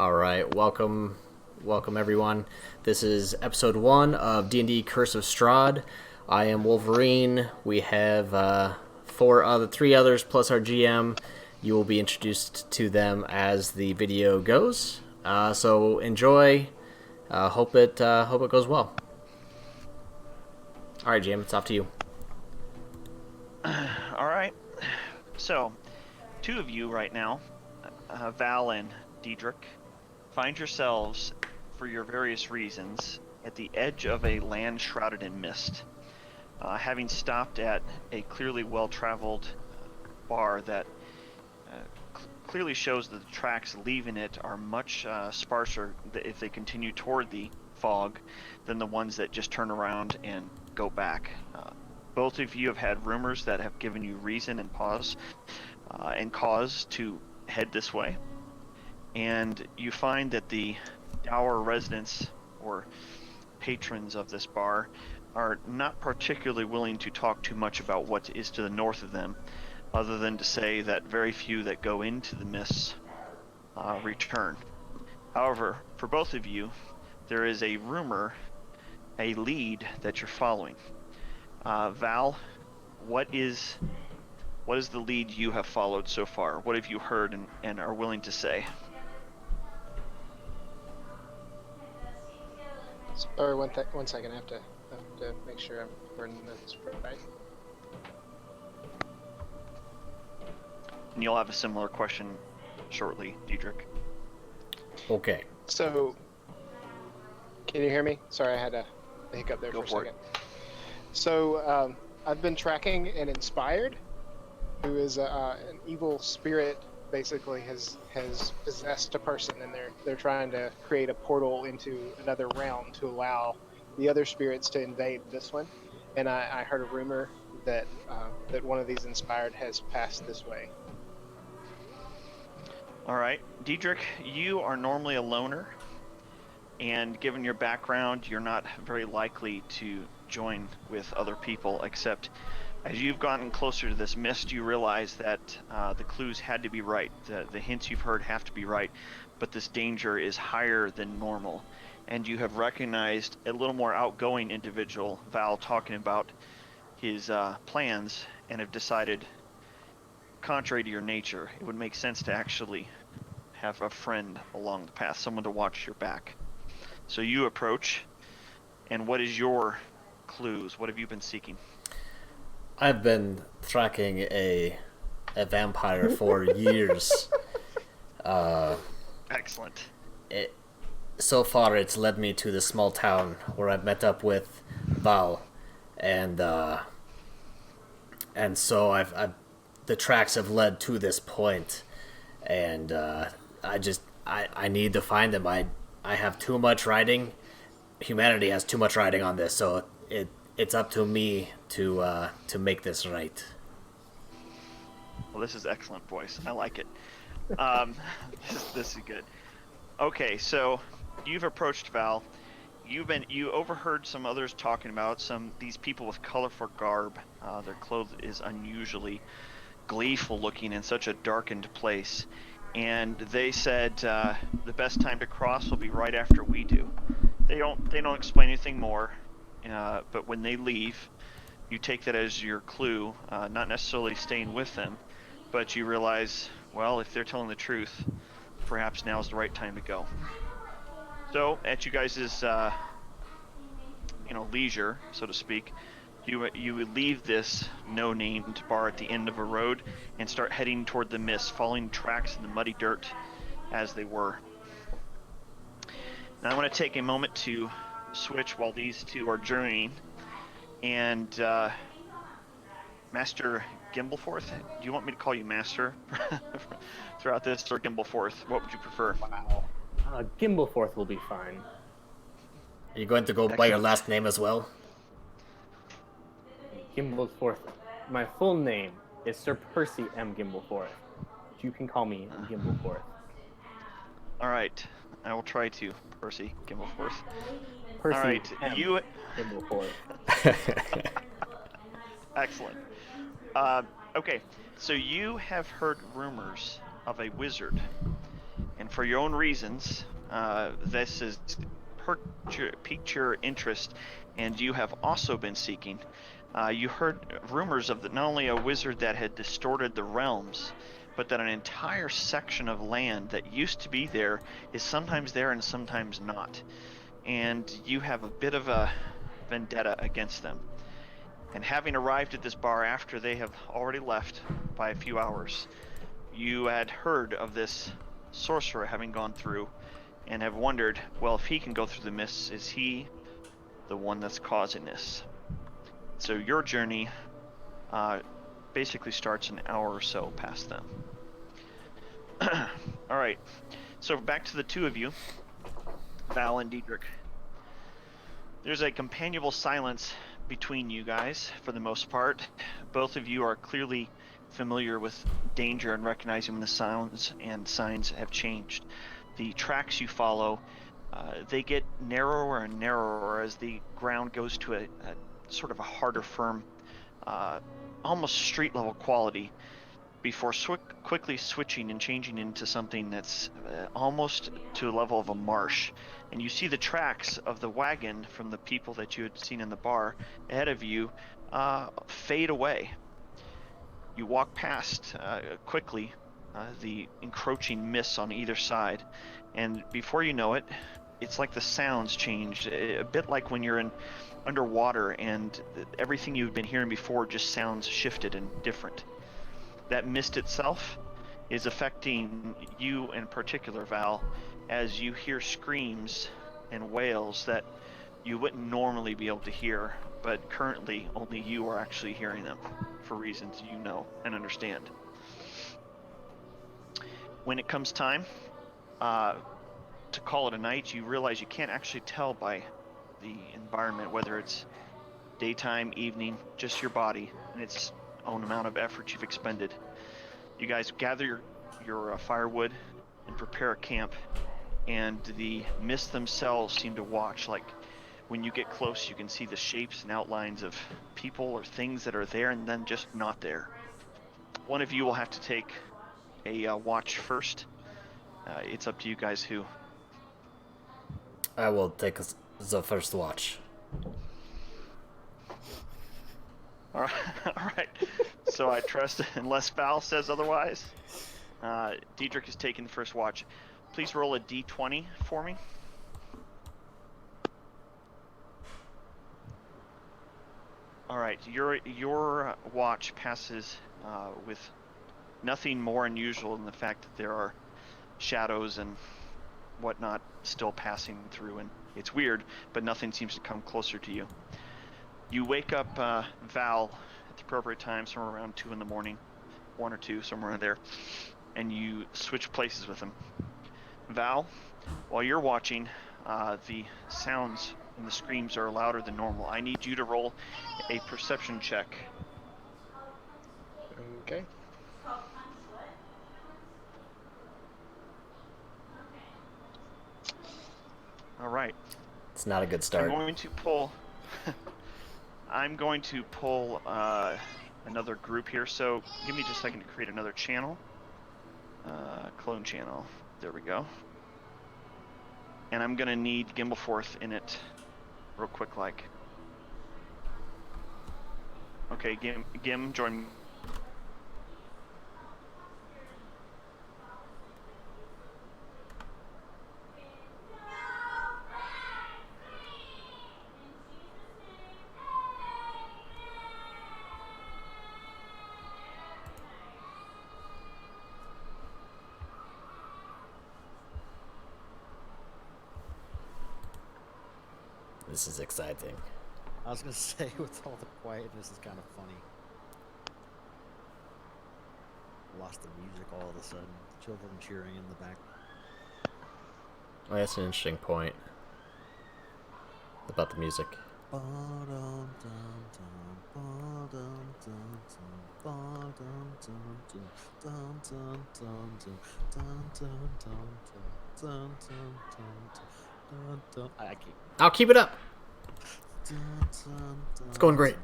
All right, welcome everyone. This is episode 1 of D&D Curse of Strahd. I am Wolverine. We have three others plus our GM. You will be introduced to them as the video goes. So enjoy. Hope it goes well. All right, GM, it's off to you. All right. So, two of you right now, Val and Deidric, find yourselves, for your various reasons, at the edge of a land shrouded in mist. Having stopped at a clearly well-traveled bar that clearly shows that the tracks leaving it are much sparser if they continue toward the fog than the ones that just turn around and go back. Both of you have had rumors that have given you reason and pause and cause to head this way. And you find that the dour residents or patrons of this bar are not particularly willing to talk too much about what is to the north of them, other than to say that very few that go into the mists return. However, for both of you, there is a rumor, a lead that you're following. Val, what is the lead you have followed so far? What have you heard and are willing to say? Sorry, one second. I have to make sure I'm running this right. And you'll have a similar question shortly, Deidric. Okay. So, can you hear me? Sorry, I had a hiccup there Go for a for second. So, I've been tracking an Inspired, who is an evil spirit. Basically, has possessed a person, and they're trying to create a portal into another realm to allow the other spirits to invade this one. And I heard a rumor that one of these Inspired has passed this way. All right, Deidric, you are normally a loner, and given your background, you're not very likely to join with other people, except as you've gotten closer to this mist, you realize that the clues had to be right. The hints you've heard have to be right, but this danger is higher than normal. And you have recognized a little more outgoing individual, Val, talking about his plans, and have decided, contrary to your nature, it would make sense to actually have a friend along the path, someone to watch your back. So you approach, and what is your clues? What have you been seeking? I've been tracking a vampire for years. Excellent. So far, it's led me to the small town where I met up with Val, and so I've the tracks have led to this point, and I need to find them. I have too much writing. Humanity has too much writing on this, so it's up to me to make this right. Well, this is excellent, boys. I like it. This is good. Okay, so you've approached Val. You overheard some others talking about these people with colorful garb. Their clothes is unusually gleeful looking in such a darkened place, and they said the best time to cross will be right after we do. They don't explain anything more, but when they leave, you take that as your clue, not necessarily staying with them, but you realize, well, if they're telling the truth, perhaps now is the right time to go. So, at you guys' leisure, so to speak, you leave this no-named bar at the end of a road and start heading toward the mist, following tracks in the muddy dirt as they were. Now I want to take a moment to switch while these two are journeying, and Master Gimbalforth, do you want me to call you Master throughout this, or Gimbalforth? What would you prefer? Wow. Gimbalforth will be fine. Are you going to go by your last name as well? Gimbalforth. My full name is Sir Percy M. Gimbalforth. You can call me Gimbalforth. All right, I will try to, Percy Gimbalforth. Percy All right, M. Gimbalforth. Excellent. Okay, so you have heard rumors of a wizard, and for your own reasons, this has piqued your interest, and you have also been seeking. You heard rumors of not only a wizard that had distorted the realms, but that an entire section of land that used to be there is sometimes there and sometimes not. And you have a bit of a vendetta against them. And having arrived at this bar after they have already left by a few hours, you had heard of this sorcerer having gone through and have wondered, well, if he can go through the mists, is he the one that's causing this? So your journey basically starts an hour or so past them. All right. So back to the two of you, Val and Deidric. There's a companionable silence between you guys for the most part. Both of you are clearly familiar with danger and recognizing when the sounds and signs have changed. The tracks you follow, they get narrower and narrower as the ground goes to a sort of a harder, firm, almost street level quality before quickly switching and changing into something that's almost to a level of a marsh. And you see the tracks of the wagon from the people that you had seen in the bar ahead of you fade away. You walk past quickly the encroaching mists on either side, and before you know it, it's like the sounds changed, a bit like when you're underwater and everything you've been hearing before just sounds shifted and different. That mist itself is affecting you in particular, Val, as you hear screams and wails that you wouldn't normally be able to hear, but currently only you are actually hearing them for reasons you know and understand. When it comes time to call it a night, you realize you can't actually tell by the environment whether it's daytime, evening, just your body and its own amount of effort you've expended. You guys gather your firewood and prepare a camp, and the mists themselves seem to watch. Like when you get close, you can see the shapes and outlines of people or things that are there and then just not there. One of you will have to take a watch first. It's up to you guys who. I will take the first watch. All right. All right. So I trust, unless Val says otherwise, Deidric is taking the first watch. Please roll a d20 for me. All right. Your watch passes with nothing more unusual than the fact that there are shadows and whatnot still passing through, and it's weird, but nothing seems to come closer to you. You wake up Val at the appropriate time, somewhere around 2 in the morning, 1 or 2, somewhere in there, and you switch places with him. Val, while you're watching, the sounds and the screams are louder than normal. I need you to roll a perception check. Okay. All right. It's not a good start. I'm going to pull another group here. So give me just a second to create another channel. Clone channel. There we go. And I'm gonna need Gimbalforth in it, real quick, like. Okay, Gim, join me. This is exciting. I was gonna say, with all the quietness, it's kind of funny. Lost the music all of a sudden. Children cheering in the back. Oh, that's an interesting point about the music. I'll keep it up. It's going great.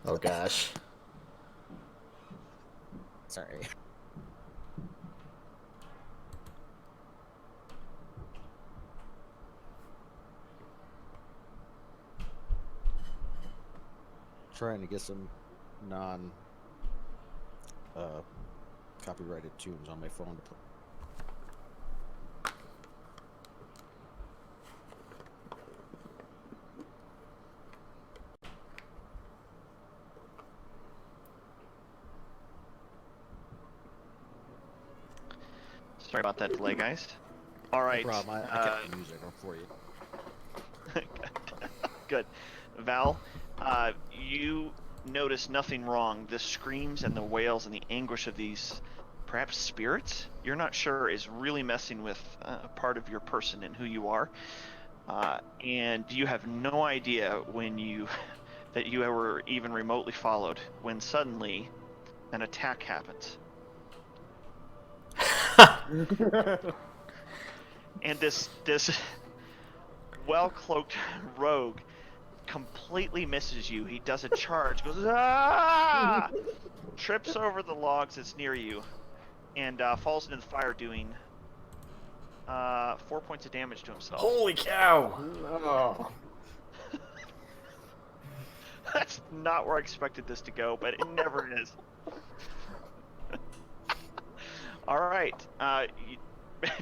Oh gosh. Sorry. Trying to get some non copyrighted tunes on my phone to play. Sorry about that delay, guys. All right. No problem. I kept the music on for you. Good. Val, you notice nothing wrong. The screams and the wails and the anguish of these, perhaps spirits, you're not sure, is really messing with a part of your person and who you are. And you have no idea that you were even remotely followed when suddenly an attack happens. And this well-cloaked rogue completely misses you. He does a charge, goes ah, trips over the logs that's near you, and falls into the fire, doing 4 points of damage to himself. Holy cow! Oh. That's not where I expected this to go, but it never is. All right.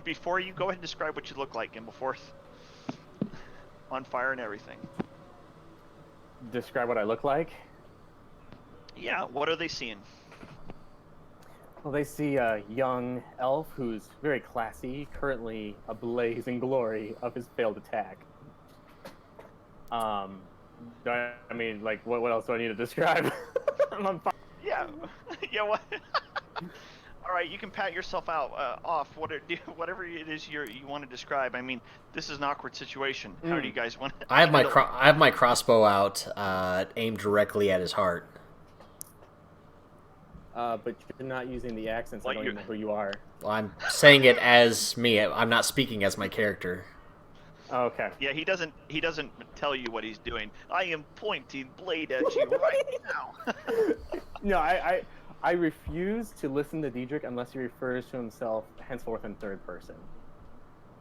Before you go ahead and describe what you look like, Gimbalforth, on fire and everything. Describe what I look like? Yeah, what are they seeing? Well, they see a young elf who's very classy, currently ablaze in glory of his failed attack. I mean, like, what else do I need to describe? I'm on fire. Yeah, yeah. What? All right, you can pat yourself off. Whatever it is you want to describe. I mean, this is an awkward situation. How do you guys want to? I have my crossbow out, aimed directly at his heart. But you're not using the accents. I don't even know who you are. Well, I'm saying it as me. I'm not speaking as my character. Oh, okay. Yeah, he doesn't tell you what he's doing. I am pointing blade at you right now. No, I refuse to listen to Deidric unless he refers to himself henceforth in third person.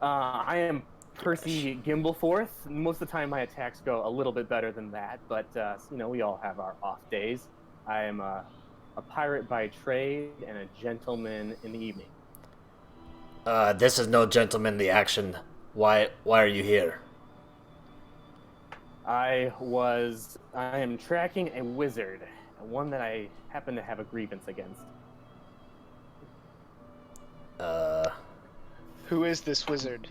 I am Percy Gimbalforth. Most of the time my attacks go a little bit better than that, but we all have our off days. I am a pirate by trade and a gentleman in the evening. This is no gentlemanly action. Why are you here? I am tracking a wizard, one that I happen to have a grievance against. Who is this wizard?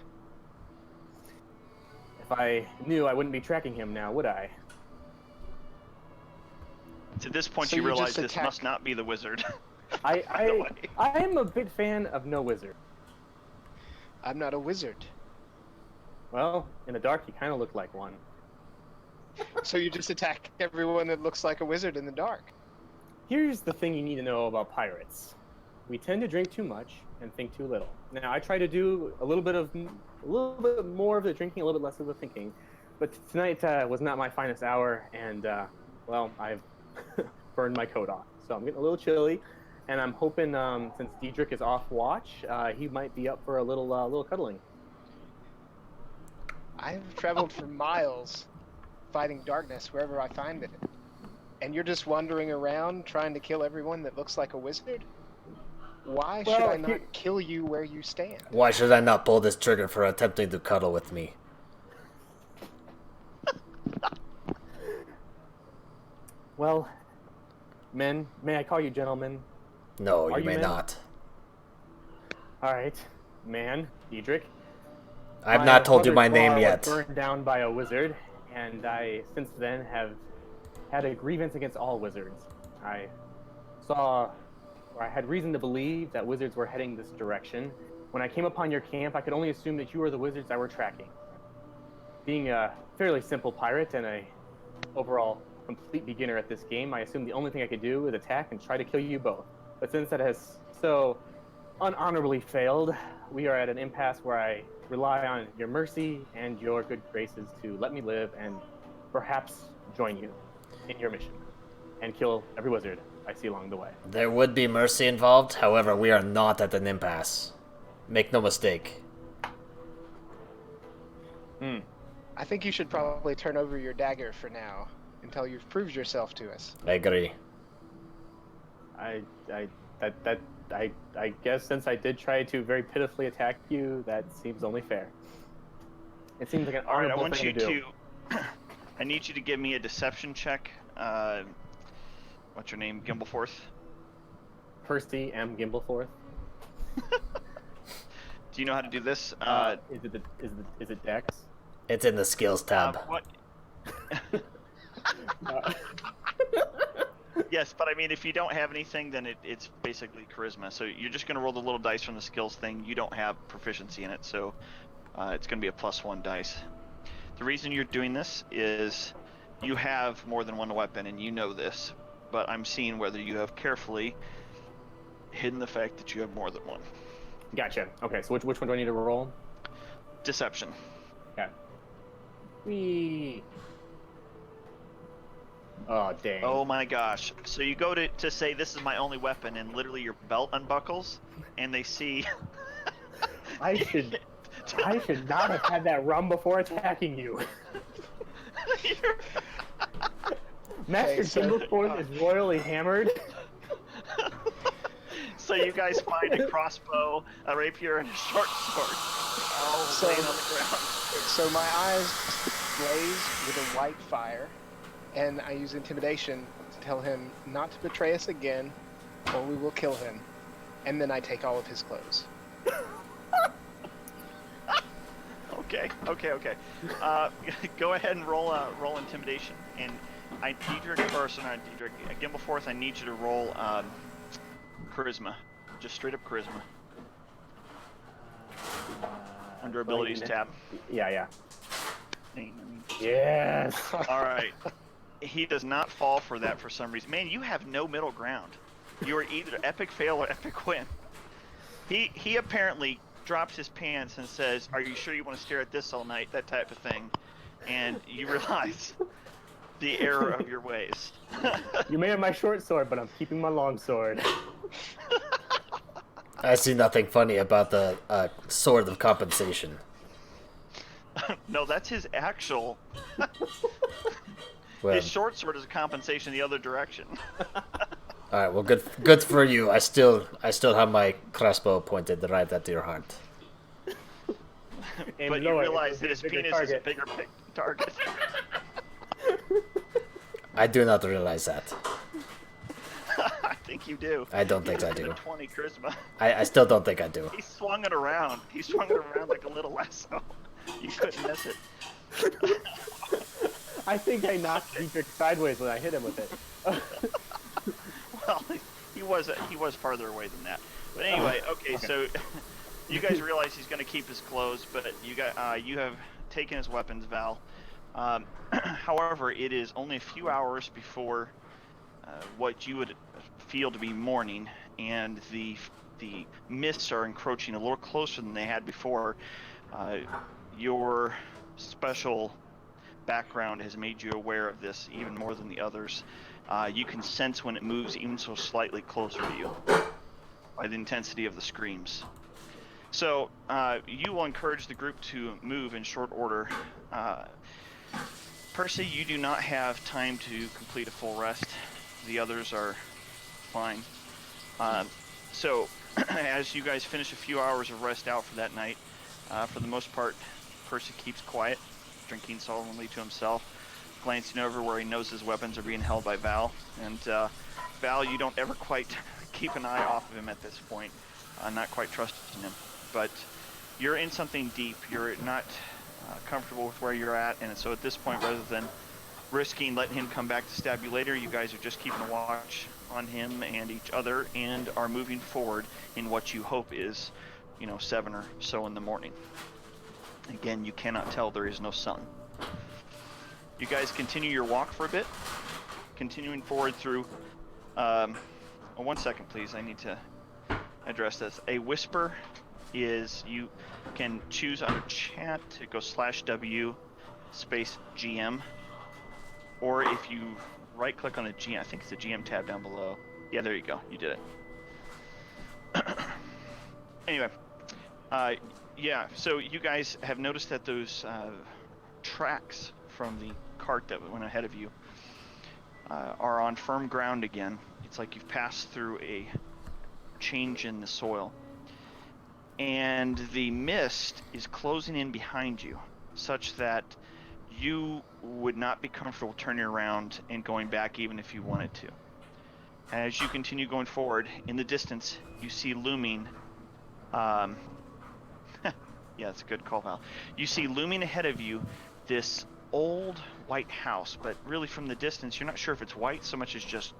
If I knew, I wouldn't be tracking him now, would I? To this point, So you you realize just this attack- must not be the wizard. I am a big fan of no wizard. I'm not a wizard. Well, in the dark, you kind of look like one. So you just attack everyone that looks like a wizard in the dark. Here's the thing you need to know about pirates. We tend to drink too much and think too little. Now, I try to do a little bit more of the drinking, a little bit less of the thinking. But tonight was not my finest hour, and well, I've burned my coat off, so I'm getting a little chilly. And I'm hoping, since Deidric is off watch, he might be up for a little cuddling. I've traveled for miles fighting darkness wherever I find it. And you're just wandering around trying to kill everyone that looks like a wizard? Why should I not kill you where you stand? Why should I not pull this trigger for attempting to cuddle with me? Well, Men, may I call you gentlemen? No, Are you you may men? not. All right, man, Deidric. I've My not told you my mother's name bar yet. was burned down by a wizard, and I since then have had a grievance against all wizards. I saw, or I had reason to believe that wizards were heading this direction. When I came upon your camp, I could only assume that you were the wizards I were tracking. Being a fairly simple pirate and a overall complete beginner at this game, I assumed the only thing I could do is attack and try to kill you both. But since that has so unhonorably failed, we are at an impasse where I rely on your mercy and your good graces to let me live and perhaps join you in your mission and kill every wizard I see along the way. There would be mercy involved, however, we are not at an impasse. Make no mistake. I think you should probably turn over your dagger for now until you've proved yourself to us. I agree. I guess since I did try to very pitifully attack you, that seems only fair. It seems like an All right, I honorable want thing you to do. I need you to give me a deception check. What's your name? Gimbalforth? Percy M. Gimbalforth. Do you know how to do this? Is it Dex? It's in the skills tab. What? Yes, but I mean, if you don't have anything, then it's basically charisma. So you're just going to roll the little dice from the skills thing. You don't have proficiency in it, so it's going to be a +1 dice. The reason you're doing this is you have more than one weapon, and you know this, but I'm seeing whether you have carefully hidden the fact that you have more than one. Gotcha. Okay, so which one do I need to roll? Deception. Okay. Whee. Oh, dang. Oh my gosh. So you go to say this is my only weapon, and literally your belt unbuckles, and they see... I should not have had that rum before attacking you. Master Gimbalforth is royally hammered. So you guys find a crossbow, a rapier, and a short sword all laying on the ground. So my eyes blaze with a white fire, and I use intimidation to tell him not to betray us again, or we will kill him. And then I take all of his clothes. Okay. Go ahead and roll intimidation, and Gimbalforth, I need you to roll charisma, just straight up charisma. Under abilities tab. Yeah. Yes. All right. He does not fall for that for some reason. Man, you have no middle ground. You are either epic fail or epic win. He apparently drops his pants and says, "Are you sure you want to stare at this all night?" That type of thing. And you realize the error of your ways. You may have my short sword, but I'm keeping my long sword. I see nothing funny about the sword of compensation. No, that's his actual... Well, his short sword is a compensation the other direction. all right. Well, good for you. I still have my crossbow pointed right at your heart. But you realize that his penis is a bigger target. I do not realize that. I think you do. I don't think I do. 20 charisma. I still don't think I do. He swung it around. He swung it around like a little lasso. You couldn't miss it. I think I knocked Deidric sideways when I hit him with it. Well, he was farther away than that. But anyway, okay. So you guys realize he's going to keep his clothes, but you have taken his weapons, Val. However, it is only a few hours before what you would feel to be morning, and the mists are encroaching a little closer than they had before. Your special background has made you aware of this even more than the others. You can sense when it moves even so slightly closer to you by the intensity of the screams. So you will encourage the group to move in short order. Percy, you do not have time to complete a full rest. The others are fine. So as you guys finish a few hours of rest out for that night, for the most part, Percy keeps quiet, drinking solemnly to himself, glancing over where he knows his weapons are being held by Val, and Val, you don't ever quite keep an eye off of him at this point. Not quite trusting him. But you're in something deep. You're not comfortable with where you're at. And so at this point, rather than risking letting him come back to stab you later, you guys are just keeping a watch on him and each other and are moving forward in what you hope is, 7 or so in the morning. Again, you cannot tell, there is no sun. You guys continue your walk for a bit, continuing forward through, 1 second please, I need to address this. A whisper is, you can choose under chat to go /W space GM, or if you right click on the GM, I think it's the GM tab down below. Yeah, there you go, you did it. Anyway, yeah, so you guys have noticed that those tracks from the cart that went ahead of you are on firm ground again. It's like you've passed through a change in the soil. And the mist is closing in behind you, such that you would not be comfortable turning around and going back even if you wanted to. As you continue going forward, in the distance, you see looming... yeah, that's a good call, Val. You see looming ahead of you this old white house, but really from the distance, you're not sure if it's white so much as just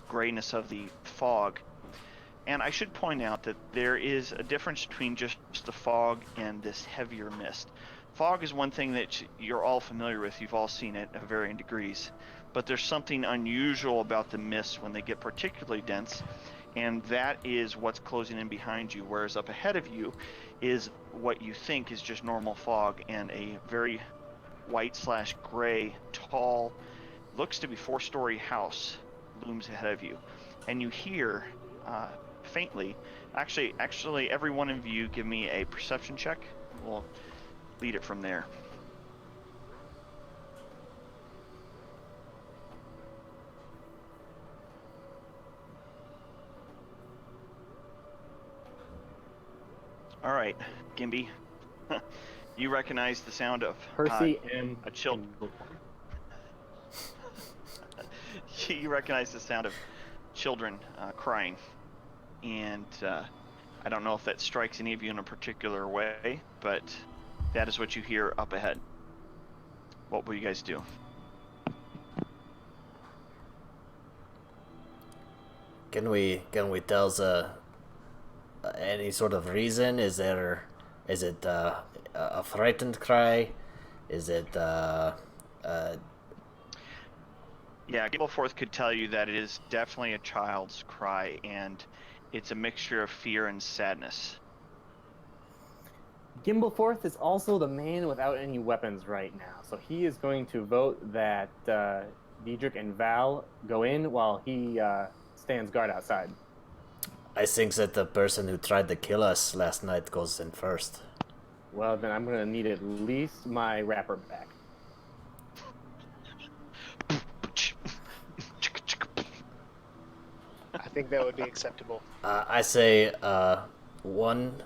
grayness of the fog. And I should point out that there is a difference between just the fog and this heavier mist. Fog is one thing that you're all familiar with. You've all seen it at varying degrees. But there's something unusual about the mist when they get particularly dense, and that is what's closing in behind you, whereas up ahead of you is what you think is just normal fog, and a very white/gray, tall, looks to be 4-story house looms ahead of you. And you hear... faintly. Actually, every one of you give me a perception check. We'll lead it from there. All right, Gimby. You recognize the sound of Percy and a child. You recognize the sound of children crying. And I don't know if that strikes any of you in a particular way, but that is what you hear up ahead. What will you guys do? Can we tell any sort of reason? Is it a frightened cry? Is it Yeah, Gimbalforth could tell you that it is definitely a child's cry, and it's a mixture of fear and sadness. Gimbalforth is also the man without any weapons right now, so he is going to vote that Deidric and Val go in while he stands guard outside. I think that the person who tried to kill us last night goes in first. Well, then I'm going to need at least my wrapper back. I think that would be acceptable. I say one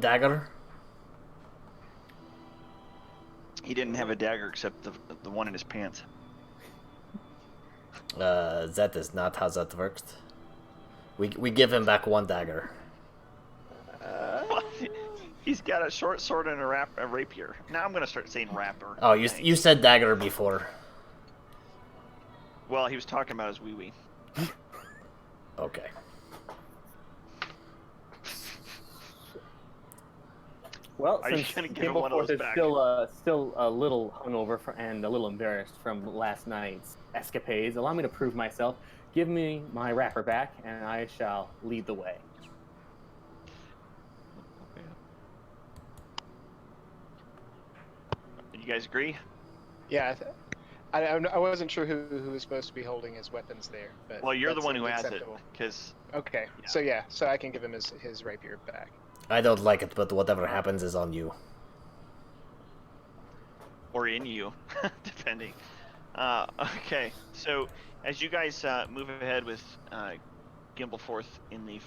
dagger. He didn't have a dagger except the one in his pants. That is not how that works. We give him back one dagger. He's got a short sword and a rapier. Now I'm going to start saying rapper. Oh, you said dagger before. Well, he was talking about his wee-wee. Okay. Well, Are you since gonna give him one of Gimbalforth those is back? still a little hungover and a little embarrassed from last night's escapades, allow me to prove myself. Give me my wrapper back, and I shall lead the way. You guys agree? Yeah, I wasn't sure who was supposed to be holding his weapons there. But Well, you're the that one who seems has acceptable. it, because... Okay, Yeah. so I can give him his rapier back. I don't like it, but whatever happens is on you. Or in you, depending. Okay, so as you guys move ahead with Gimbalforth in the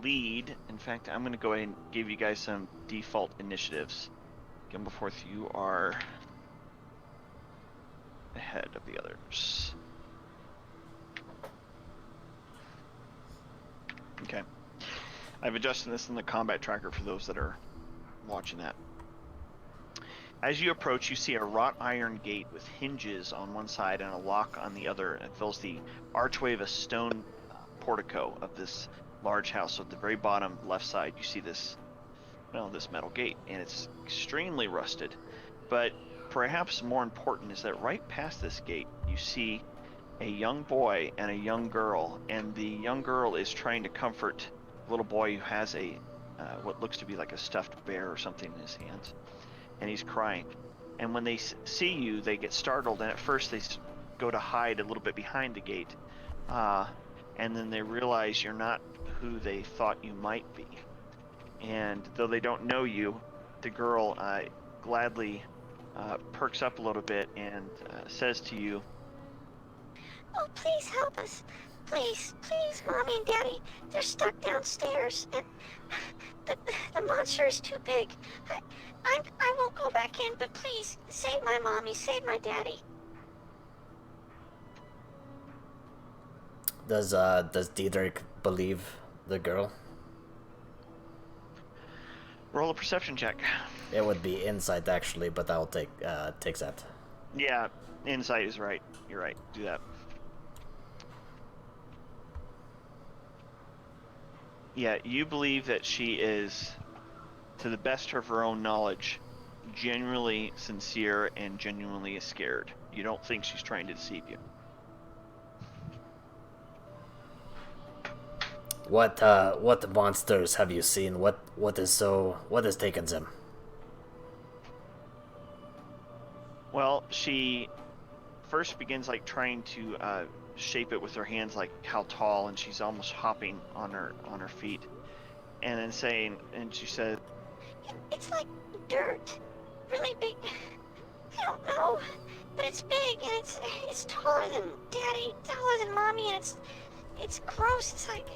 lead, in fact, I'm going to go ahead and give you guys some default initiatives. Gimbalforth, you are ahead of the others. Okay. I've adjusted this in the combat tracker for those that are watching that. As you approach, you see a wrought iron gate with hinges on one side and a lock on the other. It fills the archway of a stone portico of this large house. So at the very bottom left side, you see this, this metal gate, and it's extremely rusted. But perhaps more important is that right past this gate, you see a young boy and a young girl, and the young girl is trying to comfort the little boy who has a what looks to be like a stuffed bear or something in his hands, and he's crying. And when they see you, they get startled, and at first they go to hide a little bit behind the gate, and then they realize you're not who they thought you might be. And though they don't know you, the girl gladly perks up a little bit and says to you, Oh, please help us. Please, please, Mommy and Daddy, they're stuck downstairs, and the monster is too big. I won't go back in, but please, save my Mommy, save my Daddy. Does Deidric believe the girl? roll a perception check. It would be insight actually, but I'll take that. Yeah, insight is right. You're right. Do that. Yeah, you believe that she is, to the best of her own knowledge, genuinely sincere and genuinely scared. You don't think she's trying to deceive you. What monsters have you seen? What has taken them? Well, she first begins like trying to shape it with her hands, like how tall, and she's almost hopping on her feet, and then she said, It's like dirt, really big. I don't know, but it's big and it's taller than Daddy, taller than Mommy, and it's gross. It's like,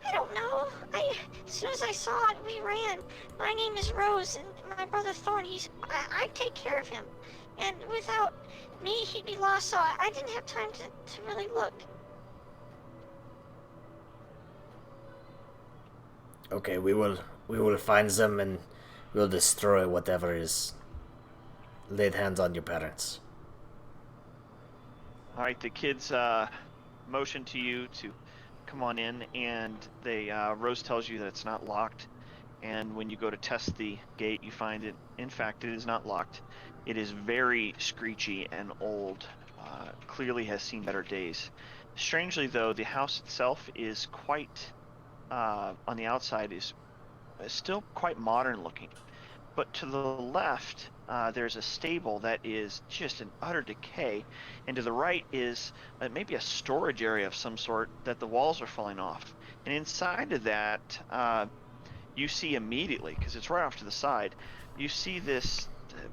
I don't know. As soon as I saw it, we ran. My name is Rose, and my brother Thorn. I take care of him, and without me, he'd be lost. So I didn't have time to really look. Okay, we will find them and we'll destroy whatever is laid hands on your parents. all right, the kids motion to you to come on in, and Rose tells you that it's not locked, and when you go to test the gate, you find it, in fact, it is not locked. It is very screechy and old, clearly has seen better days. Strangely though, the house itself is quite, on the outside, is still quite modern looking. But to the left, there's a stable that is just in utter decay, and to the right is maybe a storage area of some sort that the walls are falling off. And inside of that, you see immediately, because it's right off to the side, you see this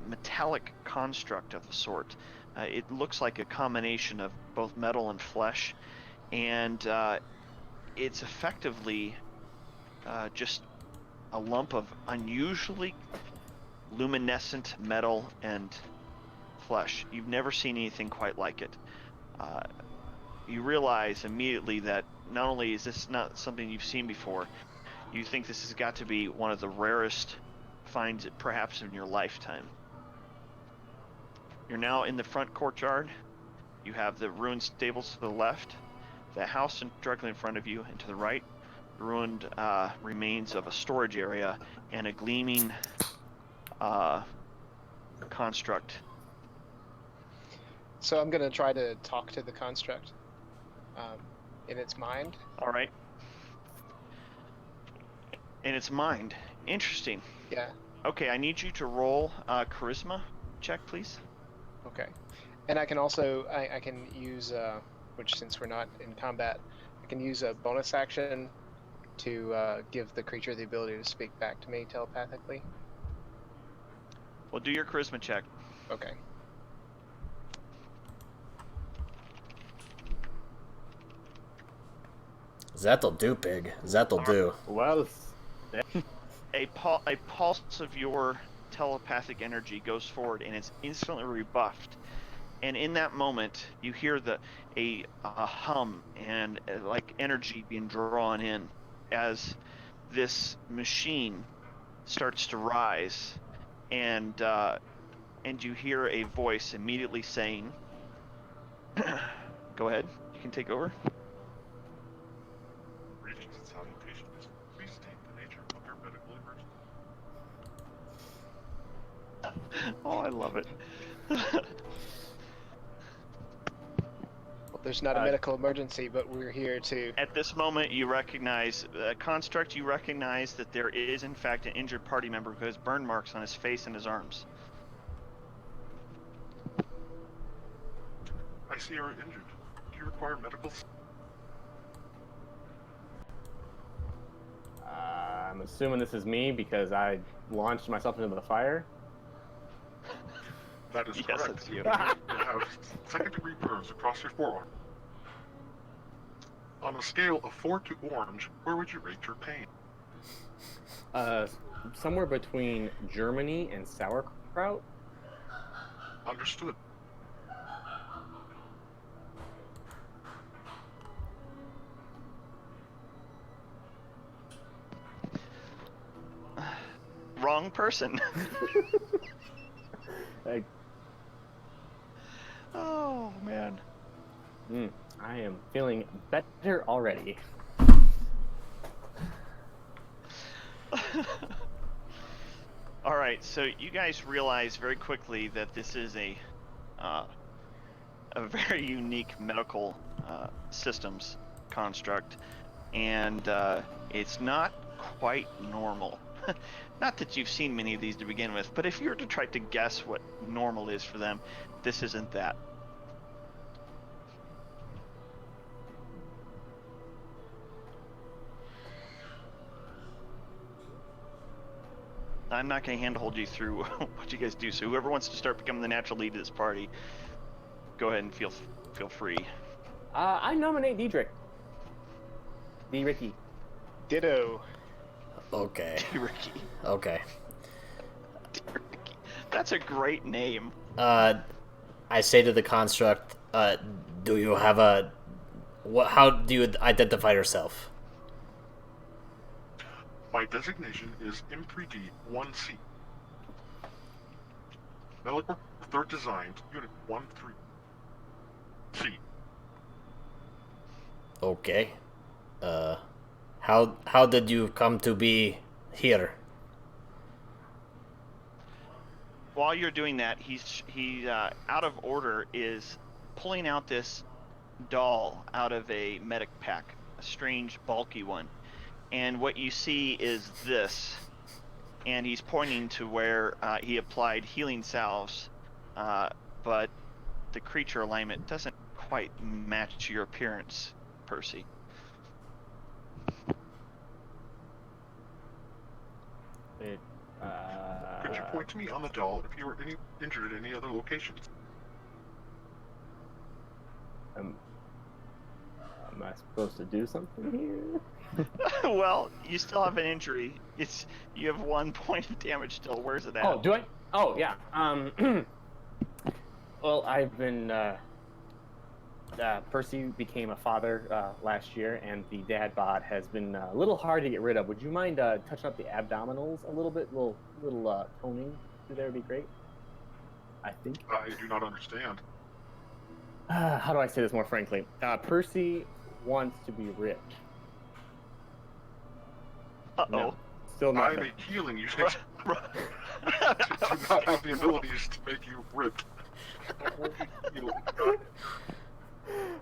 metallic construct of the sort. It looks like a combination of both metal and flesh, and it's effectively just a lump of unusually luminescent metal and flesh. You've never seen anything quite like it. You realize immediately that not only is this not something you've seen before, you think this has got to be one of the rarest finds perhaps in your lifetime. You're now in the front courtyard. You have the ruined stables to the left, the house directly in front of you, and to the right, the ruined remains of a storage area and a gleaming construct. So I'm gonna try to talk to the construct in its mind. All right. In its mind. Interesting. Yeah. Okay, I need you to roll a charisma check, please. Okay. And I can also I can use which, since we're not in combat, I can use a bonus action to give the creature the ability to speak back to me telepathically. Well, do your charisma check. Okay. That'll do, pig. That'll do. Well, A pulse of your telepathic energy goes forward, and it's instantly rebuffed. And in that moment, you hear a hum and like energy being drawn in, as this machine starts to rise, and you hear a voice immediately saying, "Go ahead, you can take over." Greetings and salutations. Please state the nature of your medical emergency. Oh, I love it. Well, there's not a medical emergency, but we're here to. At this moment, you recognize Construct. You recognize that there is, in fact, an injured party member who has burn marks on his face and his arms. I see you're injured. Do you require medical? I'm assuming this is me because I launched myself into the fire. That is Yes, correct. that's you. You have second-degree burns across your forearm. On a scale of 4 to orange, where would you rate your pain? Somewhere between Germany and sauerkraut. Understood. Wrong person. Like, Oh, man. I am feeling better already. All right, so you guys realize very quickly that this is a very unique medical systems construct, and it's not quite normal. Not that you've seen many of these to begin with, but if you were to try to guess what normal is for them, this isn't that. I'm not going to handhold you through what you guys do, so whoever wants to start becoming the natural lead of this party, go ahead and feel free. I nominate Deidric. Ricky. Ditto. Okay. Ricky. Okay. That's a great name. I say to the construct, do you have a... how do you identify yourself? My designation is M3D1C. Medical Third Design, Unit 13C. Okay. How did you come to be here? While you're doing that, he out of order is pulling out this doll out of a medic pack, a strange bulky one. And what you see is this, and he's pointing to where he applied healing salves, but the creature alignment doesn't quite match your appearance, Percy. Could you point to me on the doll if you were injured at any other locations? Am I supposed to do something here? Well, you still have an injury. You have 1 point of damage still. Where's it at? Oh, do I? Oh, yeah. Well, I've been. Percy became a father last year, and the dad bod has been a little hard to get rid of. Would you mind touching up the abdominals a little bit? Little toning through there would be great. I think. I do not understand. How do I say this more frankly? Percy wants to be ripped. Uh-oh. No, still I not. am a healing unit. Do not have the abilities to make you ripped.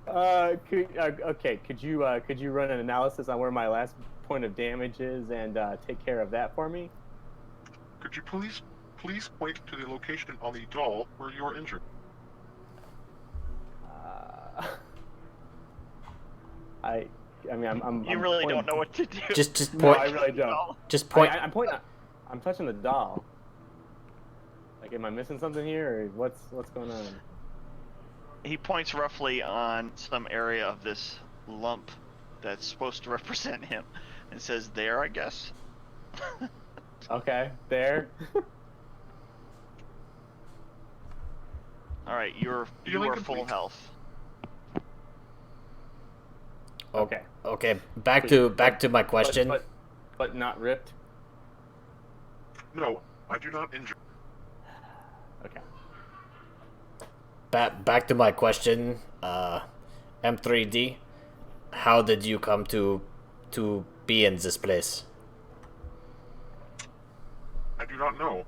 Okay. Could you run an analysis on where my last point of damage is and take care of that for me? Could you please point to the location on the doll where you are injured? I mean, I'm. You really don't know what to do. Just point. No, I really don't. Just point. I'm pointing. I'm touching the doll. Like, am I missing something here, or what's going on? He points roughly on some area of this lump that's supposed to represent him, and says, "There, I guess." Okay, there. All right, you are full complete. health. Okay. Okay. Back to my question. But not ripped. No, I do not injure. Okay. Back to my question. M3D. How did you come to be in this place? I do not know.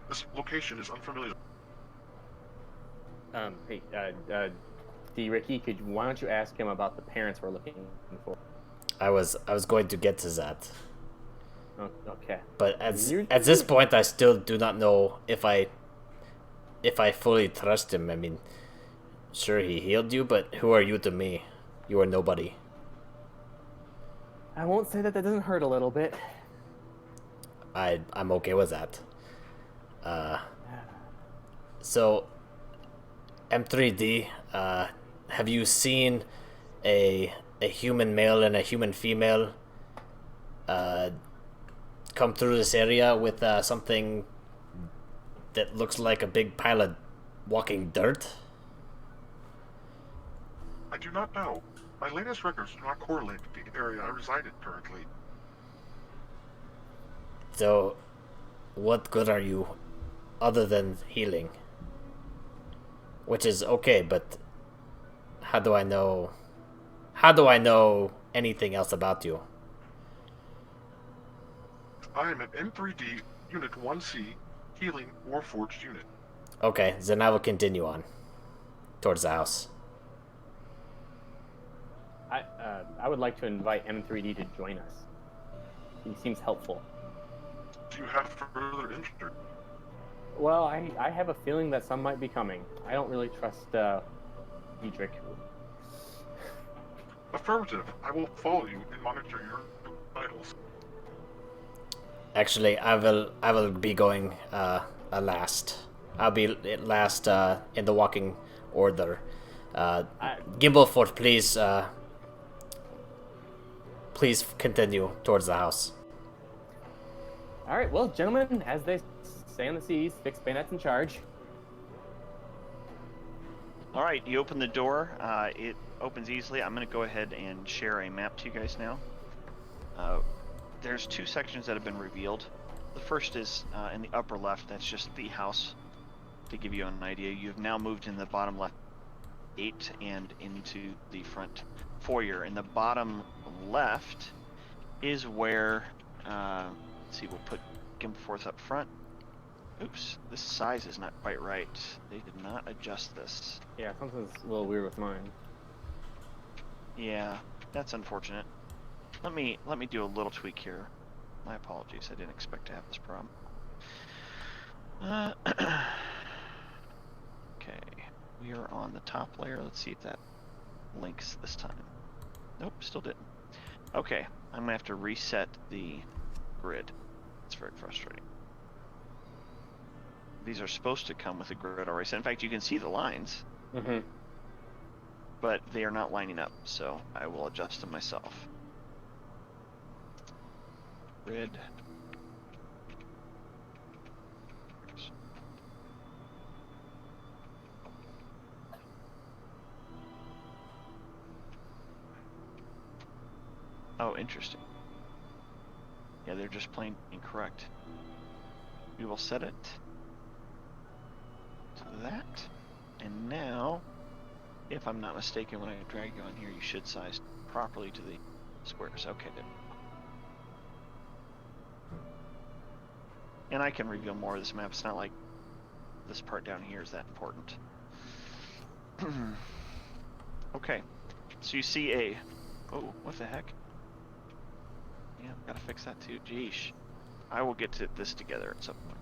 This location is unfamiliar. Hey, Deidric, why don't you ask him about the parents we're looking for? I was going to get to that. Oh, okay. But at this point, I still do not know if I fully trust him. I mean, sure, he healed you, but who are you to me? You are nobody. I won't say that doesn't hurt a little bit. I'm okay with that. So, M3D, have you seen a human male and a human female come through this area with something that looks like a big pile of walking dirt? I do not know. My latest records do not correlate with the area I reside in currently. So, what good are you other than healing? Which is okay, but how do I know? How do I know anything else about you? I am an M3D Unit 1C Healing Warforged unit. Okay, then I will continue on towards the house. I would like to invite M3D to join us. He seems helpful. Do you have further interest? Well, I have a feeling that some might be coming. I don't really trust Deidric. Affirmative. I will follow you and monitor your vitals. Actually, I will be going last. I'll be last in the walking order. Gimbalforth, please continue towards the house. All right, well, gentlemen, as they say on the seas, fixed bayonets in charge. All right, you open the door. It opens easily. I'm going to go ahead and share a map to you guys now. There's two sections that have been revealed. The first is in the upper left. That's just the house. To give you an idea, you've now moved in the bottom left gate and into the front foyer. In the bottom left is where, let's see, we'll put Gimbalforth up front. Oops, this size is not quite right. They did not adjust this. Yeah, something's a little weird with mine. Yeah, that's unfortunate. Let me do a little tweak here. My apologies, I didn't expect to have this problem. Okay, we are on the top layer. Let's see if that links this time. Nope, still didn't. Okay, I'm gonna have to reset the grid. It's very frustrating. These are supposed to come with a grid already. So in fact, you can see the lines, but they are not lining up. So I will adjust them myself. Grid. Oh, interesting. Yeah, they're just plain incorrect. We will set it to that. And now, if I'm not mistaken, when I drag you on here, you should size properly to the squares. Okay, good. And I can reveal more of this map. It's not like this part down here is that important. Okay, so you see a... Oh, what the heck? Yeah, gotta fix that too. Jeesh. I will get to this together at some point.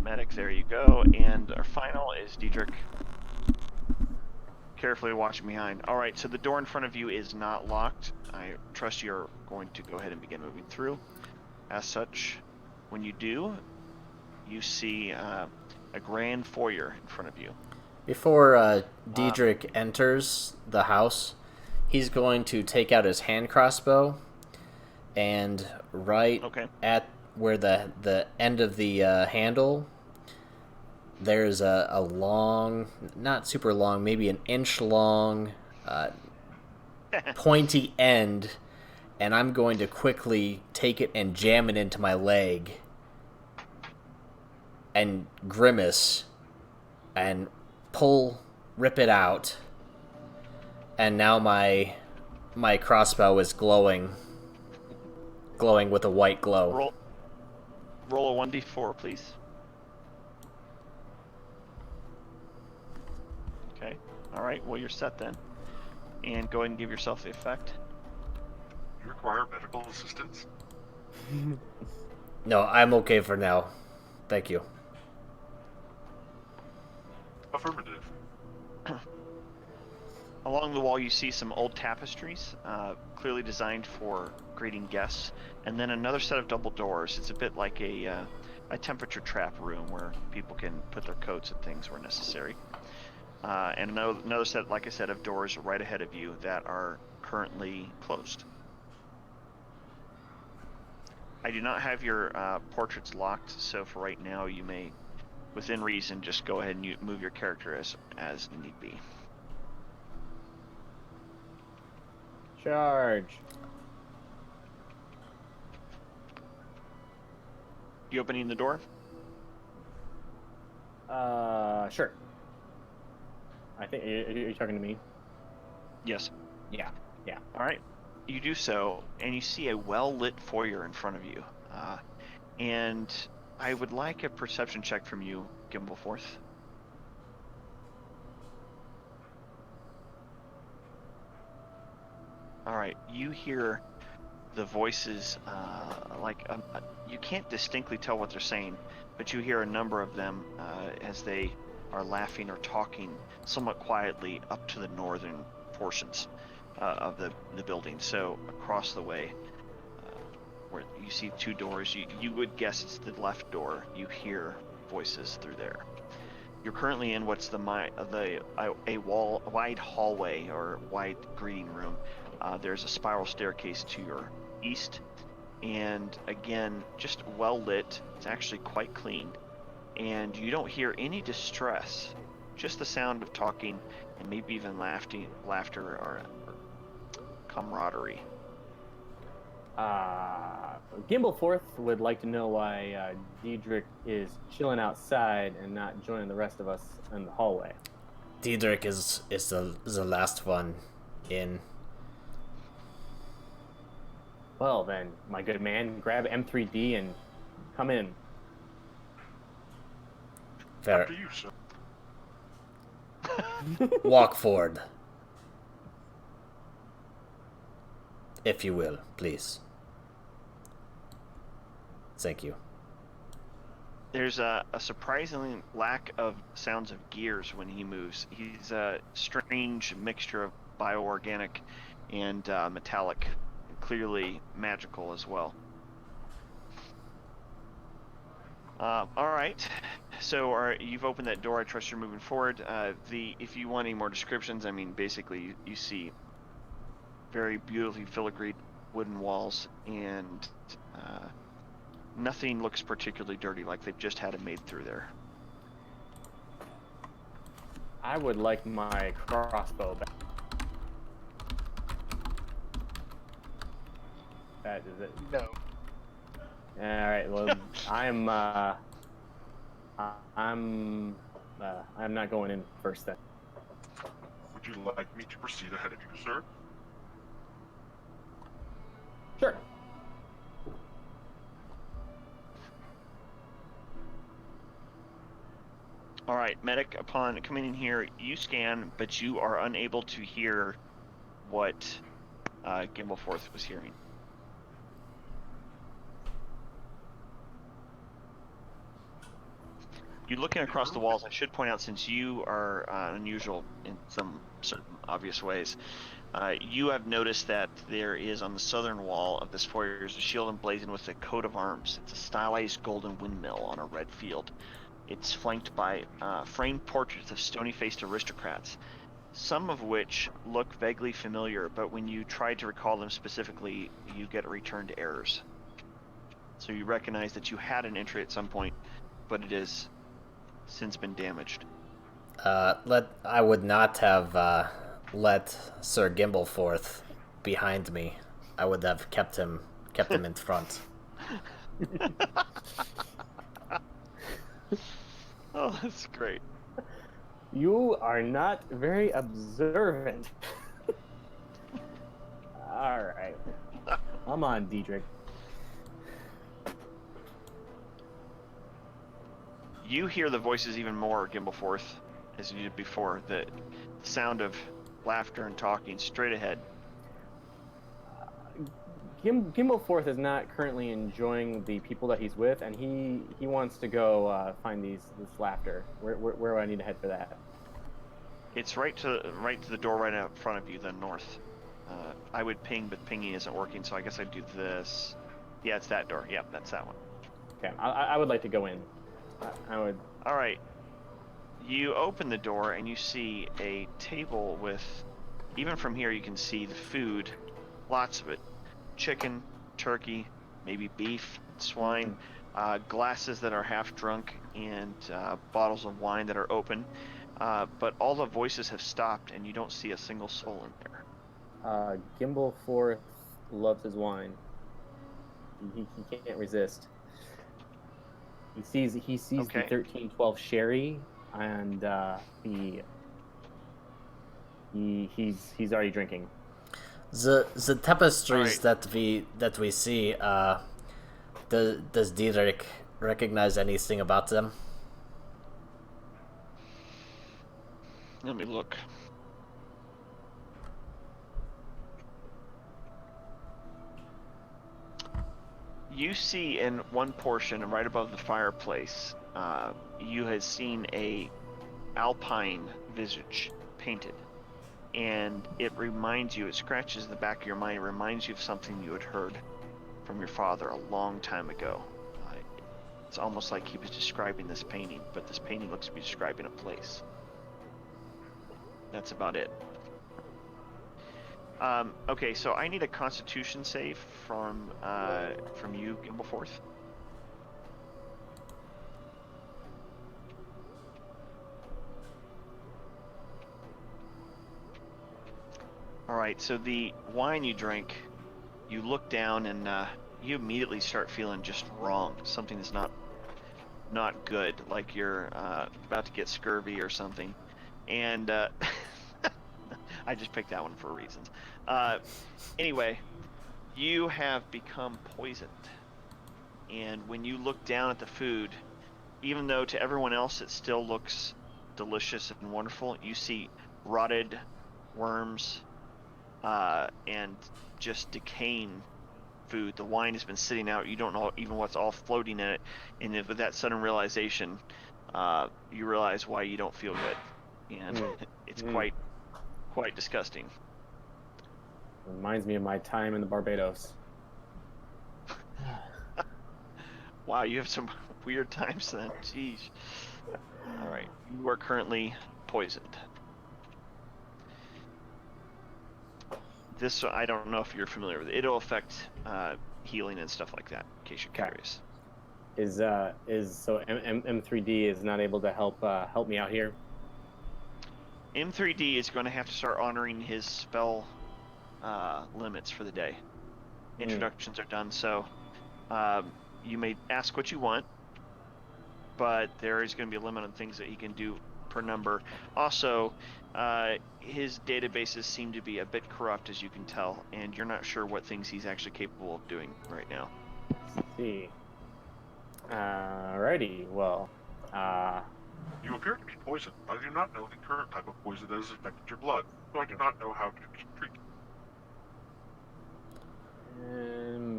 Medic, there you go. And our final is Deidric. Carefully watching behind. Alright, so the door in front of you is not locked. I trust you're going to go ahead and begin moving through. As such, when you do, you see a grand foyer in front of you. Before Deidric enters the house, he's going to take out his hand crossbow, and at where the end of the handle, there's a long, not super long, maybe an inch long pointy end, and I'm going to quickly take it and jam it into my leg and grimace and rip it out. And now my crossbow is glowing with a white glow. Roll a 1d4, please. Okay. All right. Well, you're set then. And go ahead and give yourself the effect. You require medical assistance? No, I'm okay for now. Thank you. Affirmative. Along the wall, you see some old tapestries, clearly designed for greeting guests, and then another set of double doors. It's a bit like a temperature trap room where people can put their coats and things where necessary. And another set, like I said, of doors right ahead of you that are currently closed. I do not have your portraits locked, so for right now, you may, within reason, just go ahead and move your character as need be. Charge. You opening the door? Sure. I think you're talking to me. Yes. Yeah. All right. You do so, and you see a well-lit foyer in front of you. And I would like a perception check from you, Gimbalforth. All right. You hear the voices, you can't distinctly tell what they're saying, but you hear a number of them as they are laughing or talking somewhat quietly up to the northern portions of the building. So across the way, where you see two doors, you would guess it's the left door. You hear voices through there. You're currently in what's a wide hallway or wide greeting room. There's a spiral staircase to your east, and again, just well lit. It's actually quite clean, and you don't hear any distress, just the sound of talking and maybe even laughter or camaraderie. Gimbalforth would like to know why Deidric is chilling outside and not joining the rest of us in the hallway. Deidric is the last one in. Well then, my good man, grab M3D and come in. Fair. After you, sir. Walk forward. If you will, please. Thank you. There's a surprisingly lack of sounds of gears when he moves. He's a strange mixture of bioorganic and metallic, and clearly magical as well. All right, so you've opened that door. I trust you're moving forward. If you want any more descriptions, I mean, basically you see very beautifully filigreed wooden walls, and nothing looks particularly dirty, like they've just had it made through there. I would like my crossbow back. That is it. No. All right. Well, I'm not going in first then. Would you like me to proceed ahead of you, sir? Sure. All right, medic, upon coming in here, you scan, but you are unable to hear what Gimbalforth was hearing. You're looking across the walls. I should point out, since you are unusual in some certain obvious ways, you have noticed that there is on the southern wall of this foyer is a shield emblazoned with a coat of arms. It's a stylized golden windmill on a red field. It's flanked by framed portraits of stony-faced aristocrats, some of which look vaguely familiar, but when you try to recall them specifically, you get a return to errors. So you recognize that you had an entry at some point, but it has since been damaged. I would not have let Sir Gimbalforth behind me, I would have kept him in front. Oh, that's great. You are not very observant. All right. I'm on, Deidric. You hear the voices even more, Gimbalforth, as you did before. The sound of laughter and talking straight ahead. Gimbalforth is not currently enjoying the people that he's with, and he wants to go find this laughter. Where do I need to head for that? It's right to the door right out in front of you, the north. I would ping, but pinging isn't working, so I guess I'd do this. Yeah, it's that door. Yep, that's that one. Okay, I would like to go in. I would. All right. You open the door and you see a table with, even from here you can see the food, lots of it. Chicken, turkey, maybe beef, swine, glasses that are half drunk, and bottles of wine that are open. But all the voices have stopped and you don't see a single soul in there. Gimbalforth loves his wine. He can't resist. He sees Okay. the 1312 sherry, and he's already drinking. The tapestries Right. that we see, does Deidric recognize anything about them? Let me look. You see in one portion, right above the fireplace, you had seen a alpine visage painted, and it reminds you, it scratches the back of your mind, it reminds you of something you had heard from your father a long time ago. It's almost like he was describing this painting, but this painting looks to be describing a place. That's about it. Okay, so I need a Constitution save from you, Gimbalforth. All right, so the wine you drink, you look down and you immediately start feeling just wrong. Something is not good, like you're about to get scurvy or something. And I just picked that one for reasons. Anyway, you have become poisoned. And when you look down at the food, even though to everyone else it still looks delicious and wonderful, you see rotted worms and just decaying food. The wine has been sitting out. You don't know even what's all floating in it. And with that sudden realization, you realize why you don't feel good. And it's quite disgusting. Reminds me of my time in the Barbados. Wow, you have some weird times then. Jeez. All right, you are currently poisoned. This, I don't know if you're familiar with it. It'll affect healing and stuff like that, in case you're curious. So M3D is not able to help me out here? M3D is going to have to start honoring his spell limits for the day. Introductions are done, so you may ask what you want, but there is going to be a limit on things that he can do per number. Also, his databases seem to be a bit corrupt, as you can tell, and you're not sure what things he's actually capable of doing right now. Let's see. Alrighty, well, You appear to be poisoned. I do not know the current type of poison that has affected your blood, so I do not know how to treat you.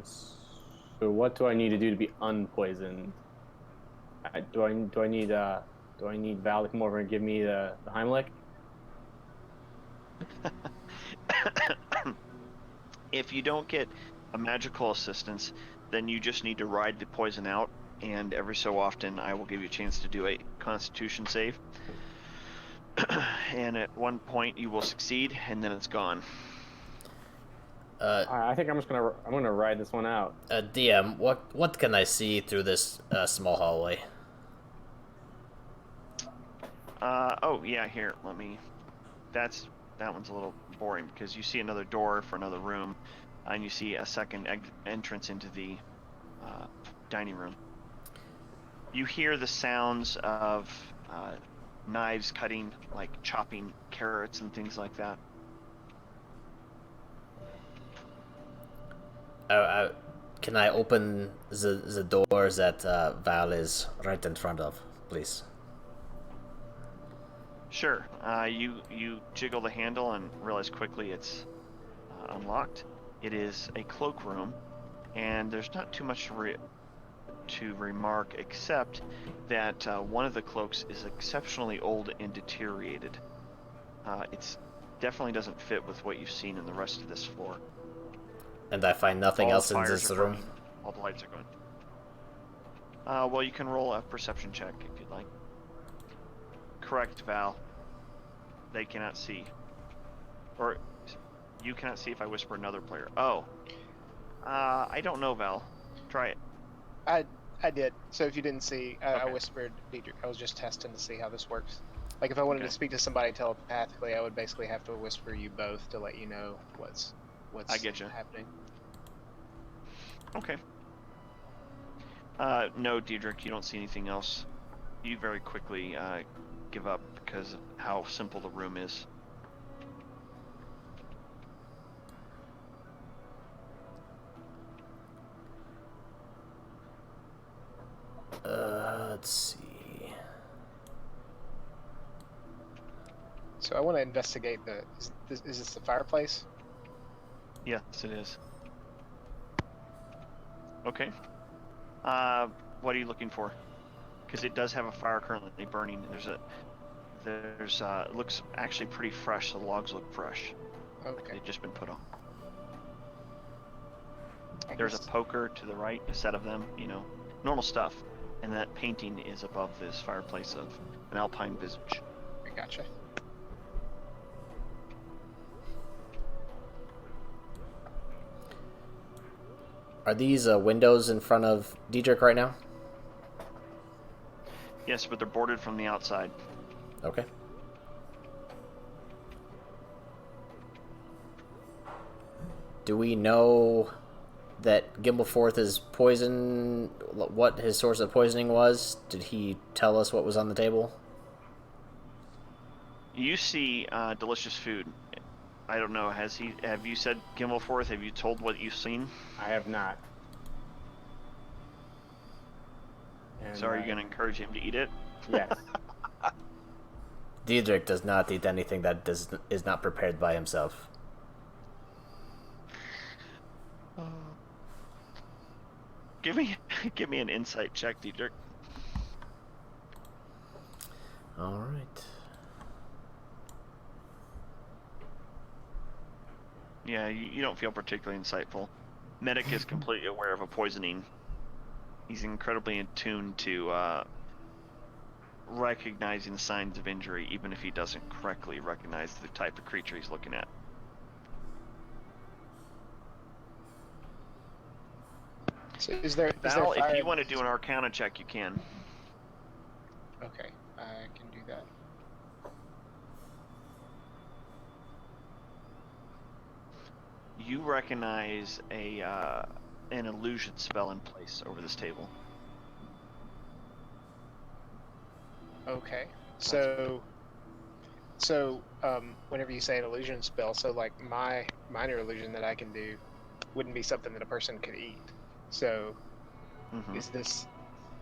so what do I need to do to be unpoisoned? Do I need Val to come over and give me the Heimlich? If you don't get a magical assistance, then you just need to ride the poison out, and every so often I will give you a chance to do a Constitution save. And at one point you will succeed, and then it's gone. I think I'm gonna ride this one out. DM, what can I see through this small hallway? Oh yeah, here, let me. That's that one's a little boring because you see another door for another room, and you see a second entrance into the dining room. You hear the sounds of knives cutting, like chopping carrots and things like that. Can I open the doors that Val is right in front of, please? Sure. You jiggle the handle and realize quickly it's unlocked. It is a cloakroom, and there's not too much to remark except that one of the cloaks is exceptionally old and deteriorated. It's definitely doesn't fit with what you've seen in the rest of this floor. And I find nothing All else the in fires this are room. burning. All the lights are going. Well, you can roll a perception check if you'd like. Correct, Val. They cannot see. Or you cannot see if I whisper another player. Oh. I don't know, Val. Try it. I did. So if you didn't see, I Okay. whispered Deidric. I was just testing to see how this works. Like if I wanted Okay. to speak to somebody telepathically, I would basically have to whisper you both to let you know what's I get you. happening. Okay. No, Deidric, you don't see anything else. You very quickly give up because of how simple the room is. Let's see. So I want to investigate the. Is this the fireplace? Yes, it is. Okay. What are you looking for? Because it does have a fire currently burning. It looks actually pretty fresh. The logs look fresh. Okay. They've just been put on. I There's a guess- poker to the right, a set of them, normal stuff. And that painting is above this fireplace of an alpine visage. I gotcha. Are these windows in front of Deidric right now? Yes, but they're boarded from the outside. Okay. Do we know that Gimbalforth is poison? What his source of poisoning was? Did he tell us what was on the table? You see delicious food. I don't know. Have you said Gimbalforth? Have you told what you've seen? I have not. And, So are you going to encourage him to eat it? Yes. Deidric does not eat anything that is not prepared by himself. Give me an insight check, Deidric. All right. Yeah, you don't feel particularly insightful. Medic is completely aware of a poisoning. He's incredibly attuned to recognizing signs of injury, even if he doesn't correctly recognize the type of creature he's looking at. So is there Val, fire? if you want to do an Arcana check, you can. Okay, I can do that. You recognize an illusion spell in place over this table. Okay. Whenever you say an illusion spell, so like my minor illusion that I can do wouldn't be something that a person could eat. So Mm-hmm. is this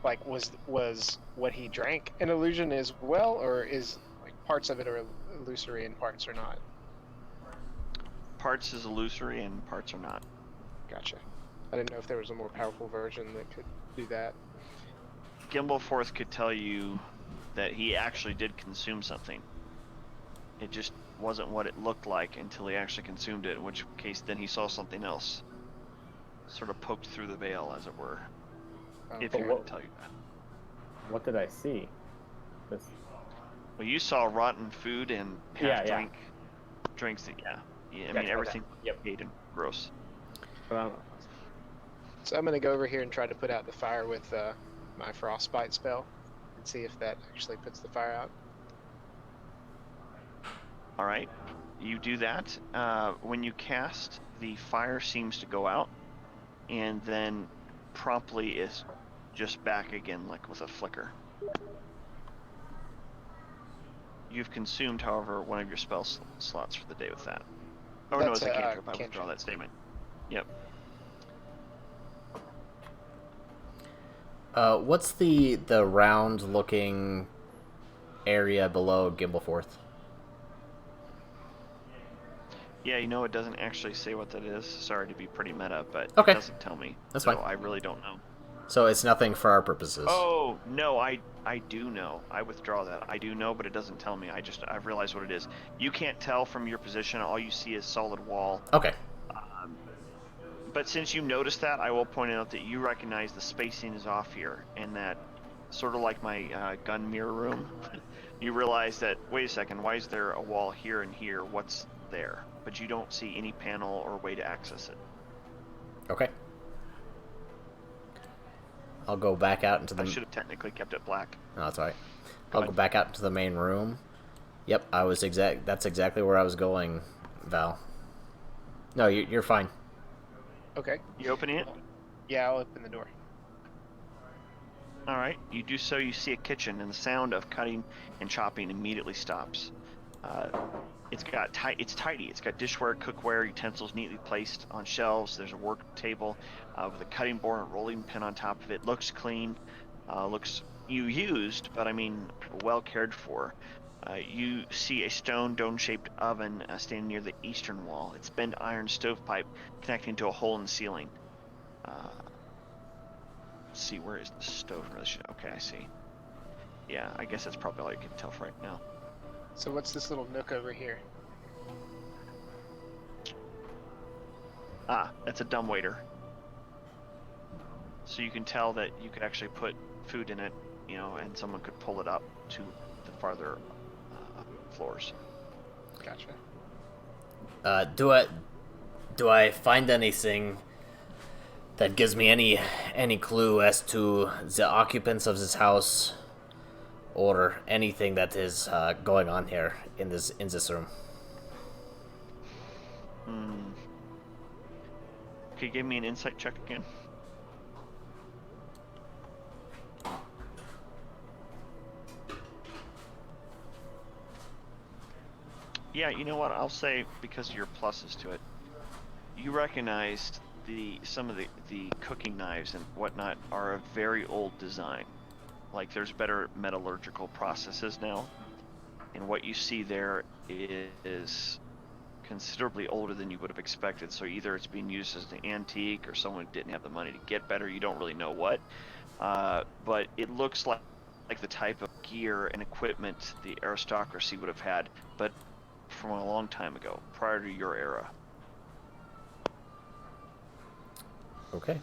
like was what he drank an illusion as well, or is like parts of it are illusory and parts are not? Parts is illusory and parts are not. Gotcha. I didn't know if there was a more powerful version that could do that. Gimbalforth could tell you that he actually did consume something. It just wasn't what it looked like until he actually consumed it, in which case then he saw something else. Sort of poked through the veil, as it were. If Okay. he would tell you that. What did I see? This. Well, you saw rotten food and half Yeah. drinks that, yeah. I Yes, mean, okay. everything Yep. ate and gross. So I'm gonna go over here and try to put out the fire with my frostbite spell, and see if that actually puts the fire out. All right. you do that. When you cast, the fire seems to go out, and then promptly is just back again, like with a flicker. You've consumed, however, one of your spell slots for the day with that. Oh no, That's it's a a, cantrip. I withdraw cantrip. that statement. Yep. What's the round-looking area below Gimbalforth? Yeah, you know, it doesn't actually say what that is. Sorry to be pretty meta, but Okay. it doesn't tell me. That's so fine. I really don't know. So it's nothing for our purposes. Oh, no, I do know. I withdraw that. I do know, but it doesn't tell me. I've realized what it is. You can't tell from your position. All you see is solid wall. Okay. But since you noticed that, I will point out that you recognize the spacing is off here, and that sort of like my gun mirror room, you realize that, wait a second, why is there a wall here and here? What's there? But you don't see any panel or way to access it. Okay. I'll go back out into the... I should have technically kept it black. No, that's all right. Go I'll ahead. go back out into the main room. Yep, that's exactly where I was going, Val. No, you're fine. Okay. You opening it? Yeah, I'll open the door. All right. You do so. You see a kitchen, and the sound of cutting and chopping immediately stops. It's tidy. It's got dishware, cookware, utensils neatly placed on shelves. There's a work table with a cutting board and rolling pin on top of it. Looks clean. Looks used, but I mean well cared for. You see a stone dome-shaped oven standing near the eastern wall. Its bent iron stovepipe connecting to a hole in the ceiling. Let's see, where is the stove in relation? Okay, I see. Yeah, I guess that's probably all you can tell for right now. So what's this little nook over here? Ah, that's a dumbwaiter. So you can tell that you could actually put food in it, you know, and someone could pull it up to the farther floors. Gotcha. Do I find anything that gives me any clue as to the occupants of this house, or anything that is going on here in this room? Okay, give me an insight check again. Yeah, you know what? I'll say, because of your pluses to it, you recognized some of the cooking knives and whatnot are a very old design. Like, there's better metallurgical processes now, and what you see there is considerably older than you would have expected. So either it's being used as an antique, or someone didn't have the money to get better. You don't really know what, but it looks like the type of gear and equipment the aristocracy would have had, but from a long time ago, prior to your era. Okay.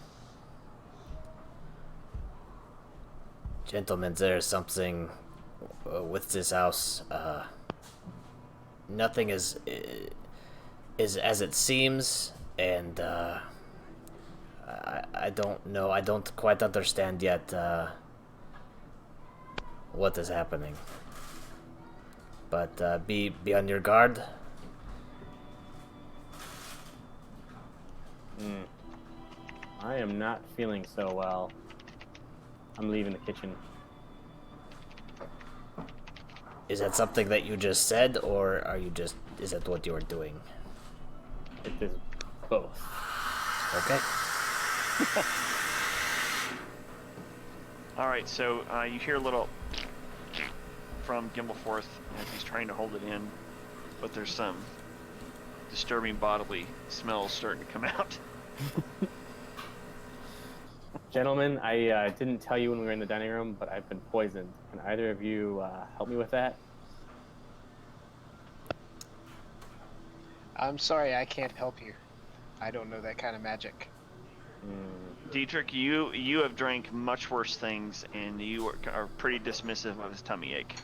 Gentlemen, there's something with this house. Nothing is as it seems, and I don't know. I don't quite understand yet what is happening. But be on your guard. I am not feeling so well. I'm leaving the kitchen. Is that something that you just said, or is that what you are doing? It is both. Okay. All right, so you hear a little from Gimbalforth as he's trying to hold it in, but there's some disturbing bodily smells starting to come out. Gentlemen, I didn't tell you when we were in the dining room, but I've been poisoned. Can either of you help me with that? I'm sorry, I can't help you. I don't know that kind of magic. Deidric, you have drank much worse things, and you are pretty dismissive of his tummy ache.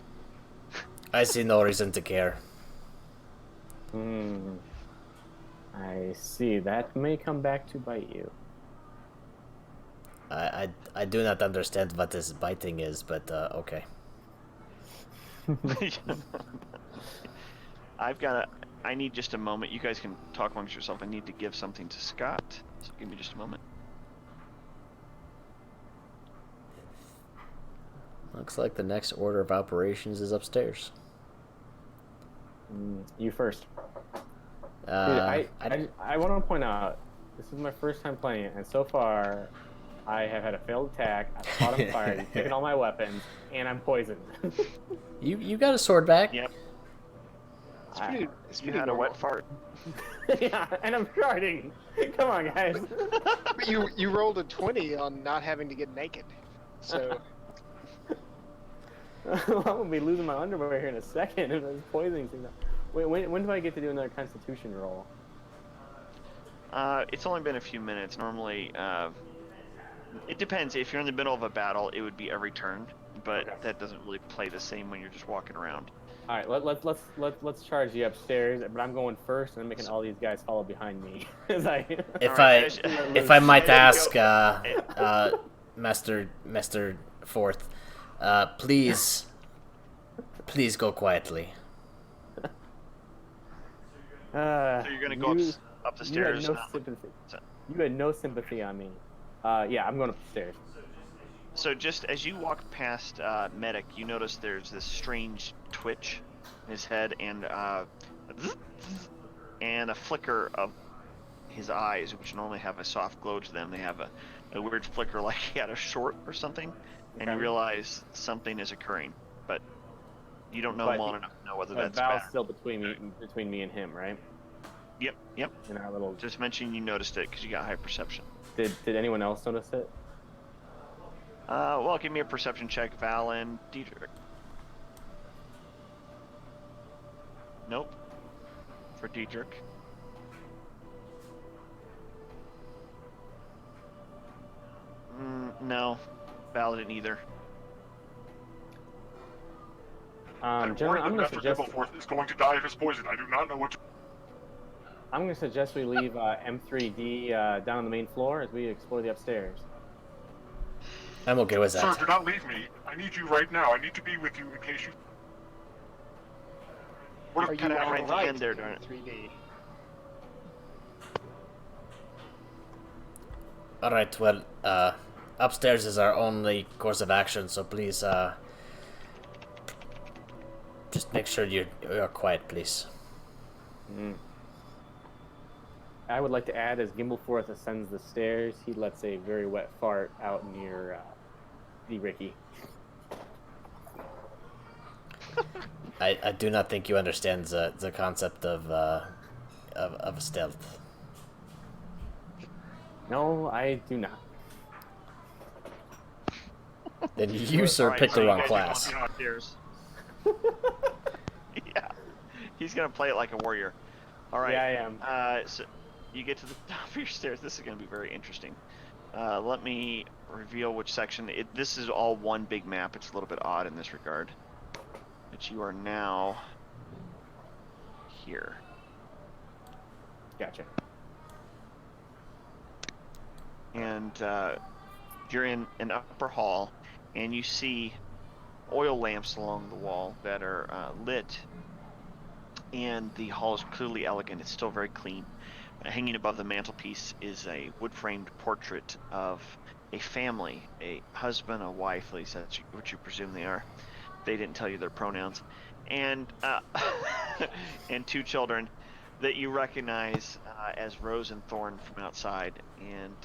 I see no reason to care. I see. That may come back to bite you. I do not understand what this biting is, but okay. I've got I need just a moment. You guys can talk amongst yourself. I need to give something to Scott. So give me just a moment. Looks like the next order of operations is upstairs. You first. Dude, I want to point out, this is my first time playing it, and so far, I have had a failed attack, I've caught on fire, you've taken all my weapons, and I'm poisoned. You got a sword back. Yep. It's You pretty had a wet fart. Yeah, and I'm sharding. Come on, guys. But you rolled a 20 on not having to get naked. So I'm gonna be losing my underwear here in a second if this poisoning thing. Wait, when do I get to do another Constitution roll? It's only been a few minutes. Normally, it depends. If you're in the middle of a battle, it would be every turn, but Okay. that doesn't really play the same when you're just walking around. All right, let's charge you upstairs, but I'm going first, and I'm making all these guys follow behind me. As I If I might ask, Master Forth, please go quietly. So you're gonna go up the stairs. You had no sympathy. You had no sympathy on me. Yeah, I'm going up the stairs. So just as you walk past Medic, you notice there's this strange twitch in his head and a flicker of his eyes, which normally have a soft glow to them. They have a weird flicker like he had a short or something, and you Okay. realize something is occurring, but you don't know But him well enough to know whether But that's Val's bad. still between me and him, right? Yep. In our little. Just mentioning you noticed it because you got high perception. Did anyone else notice it? Well, give me a perception check, Val and Deidric. Nope. For Deidric. No. Val didn't either. I'm Gentlemen, worried I'm that gonna Master suggest Gimbalforth is going to die of his poison. I do not know what to... we leave M3D down on the main floor as we explore the upstairs. I'm okay with Sir, that. do not leave me. I need you right now. I need to be with you in case you... What are if you kinda all hide the right hand there, in darn it. 3D? All right. Well, upstairs is our only course of action, so please, just make sure you're quiet, please. I would like to add, as Gimbalforth ascends the stairs, he lets a very wet fart out near Ricky. I do not think you understand the concept of stealth. No, I do not. Then you, sir, Alright, picked so the you wrong guys are class. going upstairs. Yeah. He's gonna play it like a warrior. Alright. Yeah, I am. So you get to the top of your stairs. This is gonna be very interesting. Let me reveal which section. This is all one big map. It's a little bit odd in this regard. But you are now here. Gotcha. And you're in an upper hall, and you see oil lamps along the wall that are lit, and the hall is clearly elegant. It's still very clean. Hanging above the mantelpiece is a wood-framed portrait of a family, a husband, a wife, at least that's what you presume they are. They didn't tell you their pronouns, and and two children that you recognize as Rose and Thorn from outside, and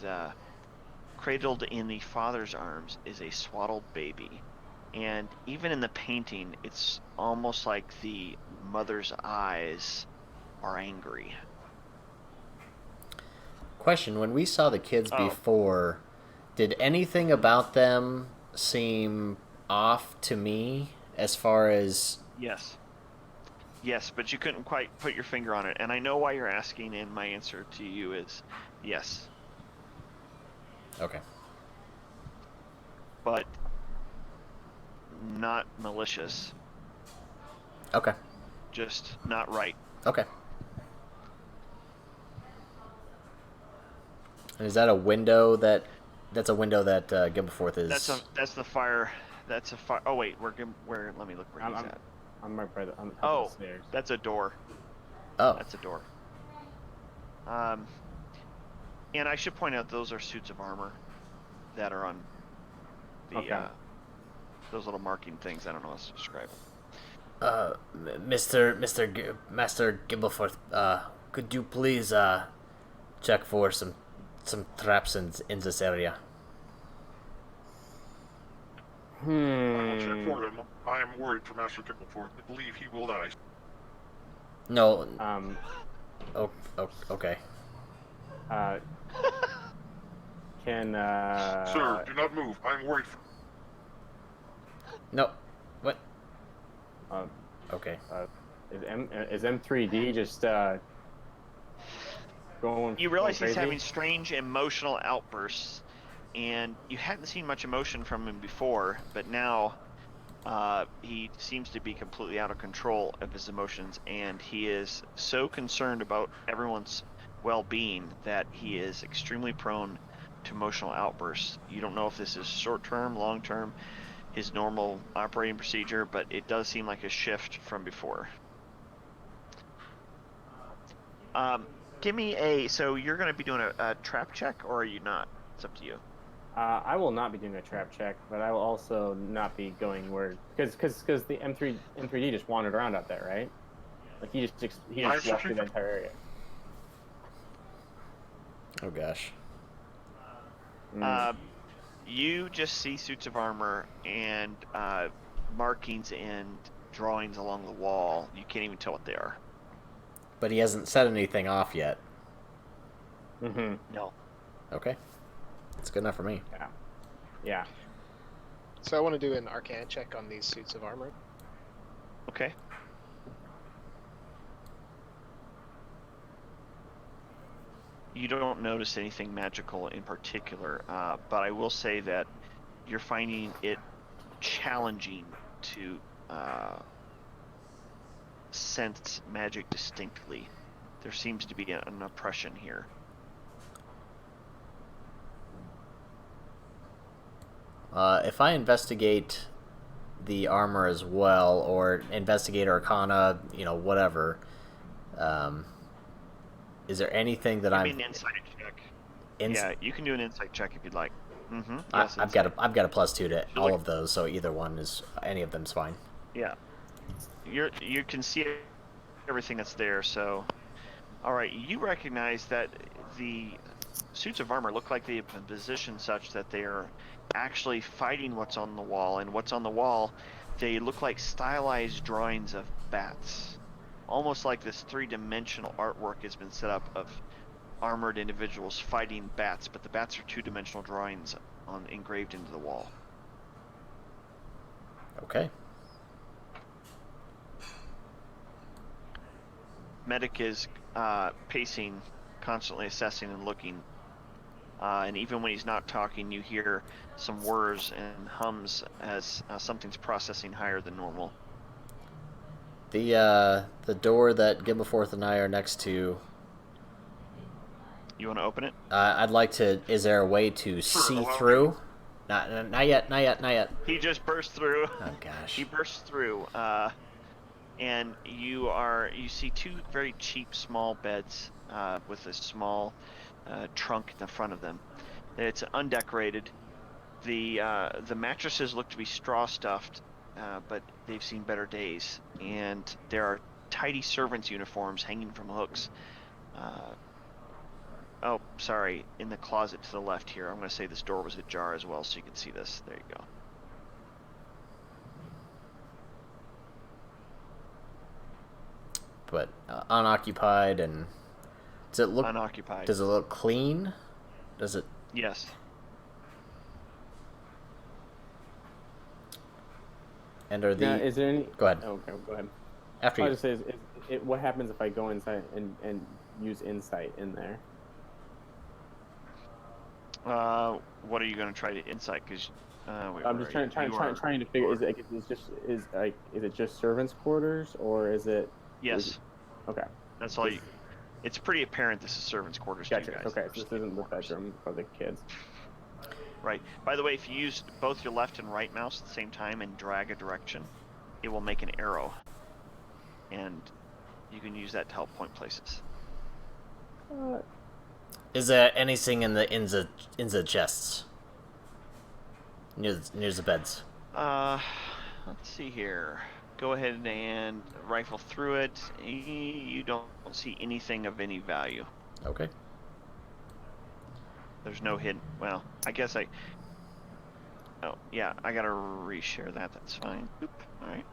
cradled in the father's arms is a swaddled baby. And even in the painting, it's almost like the mother's eyes are angry. Question: when we saw the kids before, did anything about them seem off to me as far as... Yes, but you couldn't quite put your finger on it, and I know why you're asking, and my answer to you is yes. Okay. But not malicious, Okay. just not right. Okay. And is that a window that... That's a window that Gimbalforth is... That's the fire. That's a fire. Oh wait, where? Let me look where he's at. I'm right by the, on the top of the stairs. That's a door. Oh. That's a door. And I should point out those are suits of armor that are on the Okay. those little marking things. I don't know how to describe them. Master Gimbalforth, could you please check for some traps in this area? I will check for them. I am worried for Master Gimbalforth. I believe he will die. No. Um. Okay. Can Sir, do not move. I am worried for... No. What? uh, Okay. is M3D just going? You realize going he's crazy? having strange emotional outbursts, and you hadn't seen much emotion from him before, but now he seems to be completely out of control of his emotions, and he is so concerned about everyone's well-being that he is extremely prone to emotional outbursts. You don't know if this is short-term, long-term, his normal operating procedure, but it does seem like a shift from before. Give me so you're going to be doing a trap check, or are you not? It's up to you. I will not be doing a trap check, but I will also not be going where because the M3D just wandered around out there, right? Like he just walked through the entire area. Oh gosh. You just see suits of armor and markings and drawings along the wall. You can't even tell what they are. But he hasn't set anything off yet. Mm-hmm. No. Okay. That's good enough for me. Yeah. So I want to do an Arcana check on these suits of armor. Okay. You don't notice anything magical in particular, but I will say that you're finding it challenging to sense magic distinctly. There seems to be an oppression here. If I investigate the armor as well, or investigate Arcana, whatever, is there anything that Give me an insight check. Yeah, you can do an insight check if you'd like. Mm-hmm. Yes, I've got a +2 to all look- of those, so any of them's fine. Yeah. You can see everything that's there, so... Alright, you recognize that the suits of armor look like they've been positioned such that they're actually fighting what's on the wall, and what's on the wall, they look like stylized drawings of bats. Almost like this three-dimensional artwork has been set up of armored individuals fighting bats, but the bats are two-dimensional drawings engraved into the wall. Okay. Medic is pacing, constantly assessing and looking. And even when he's not talking, you hear some whirs and hums as something's processing higher than normal. The door that Gimbalforth and I are next to. You want to open it? I'd like to. Is there a way to see through? Not yet. He just burst through. Oh gosh. He bursts through, and you see two very cheap small beds with a small trunk in the front of them. It's undecorated. The mattresses look to be straw stuffed, but they've seen better days. And there are tidy servants' uniforms hanging from hooks. Oh, sorry, in the closet to the left here. I'm going to say this door was ajar as well, so you can see this. There you go. But unoccupied, and does it look Unoccupied. Does it look clean? Does it? Yes. And are the? Now, is there any? Go ahead. Okay, go ahead. After I you. was just say, what happens if I go inside and use insight in there? What are you going to try to insight? Because I'm just trying to figure. Is it just servants' quarters, or is it? Yes. Okay. That's all you. It's pretty apparent this is servants' quarters to you Gotcha. guys. Okay, so this isn't the bedroom for the kids. Right. By the way, if you use both your left and right mouse at the same time and drag a direction, it will make an arrow. And You can use that to help point places. Is there anything in the chests near the beds? Let's see here. Go ahead and rifle through it. You don't see anything of any value. Okay. There's no hidden. Well, I guess I. Oh yeah, I gotta reshare that. That's fine. Oop. All right.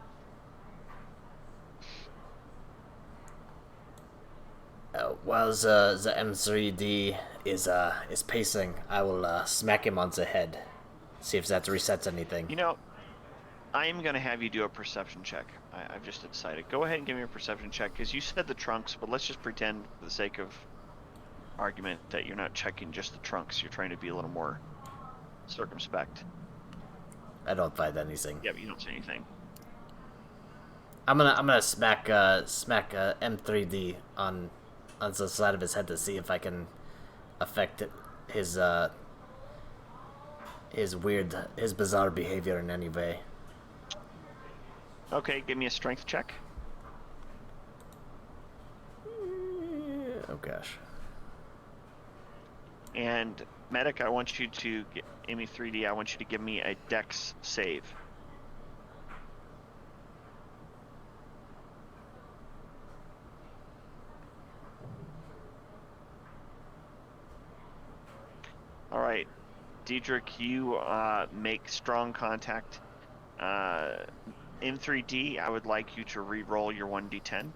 While the M3D is pacing, I will smack him on the head. See if that resets anything. You know, I'm gonna have you do a perception check. I've just decided. Go ahead and give me a perception check, because you said the trunks, but let's just pretend, for the sake of argument, that you're not checking just the trunks. You're trying to be a little more circumspect. I don't find anything. Yeah, but you don't see anything. I'm gonna smack M3D on the side of his head to see if I can affect his bizarre behavior in any way. Okay, give me a strength check. Oh gosh. And medic, I want you to Amy 3D. I want you to give me a Dex save. All right, Deidric, you make strong contact. M3D, I would like you to re-roll your 1d10.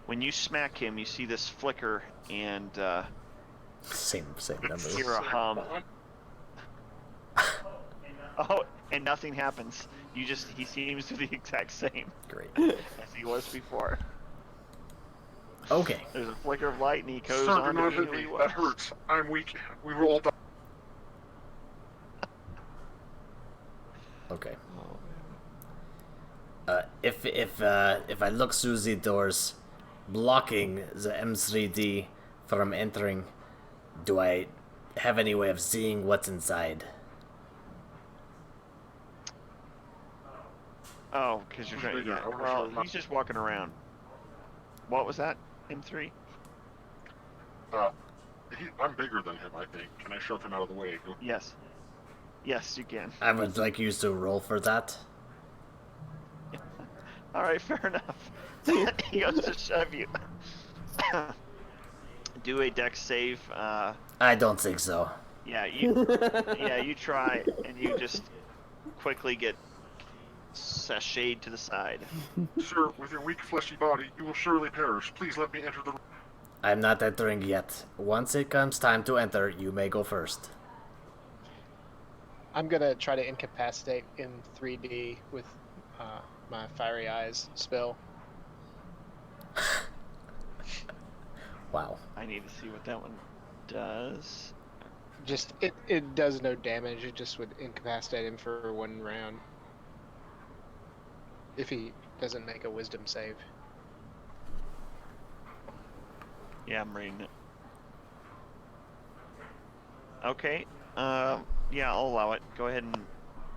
When you smack him, you see this flicker and Same number. hear a hum. Oh, and nothing happens. He seems to be the exact same Great. as he was before. Okay. There's a flicker of light, and he goes Sir, do on to not be hit who me. he That was. hurts. I'm weak. We will all die. Okay. If I look through the doors, blocking the M3D from entering, do I have any way of seeing what's inside? Oh, because you're trying. bigger. Yeah. I wanna Well, show him he's just walking around. What was that? M3? I'm bigger than him, I think. Can I shove him out of the way? Yes. Yes, you can. I would like you to roll for that. All right, fair enough. He goes to shove you. Do a Dex save. I don't think so. Yeah, you try, and you just quickly get sashayed to the side. Sir, with your weak fleshy body, you will surely perish. Please let me enter the room. I'm not entering yet. Once it comes time to enter, you may go first. I'm gonna try to incapacitate in 3D with my fiery eyes spell. Wow. I need to see what that one does. Just it does no damage. It just would incapacitate him for 1 round if he doesn't make a wisdom save. Yeah, I'm reading it. Okay. Yeah, I'll allow it. Go ahead and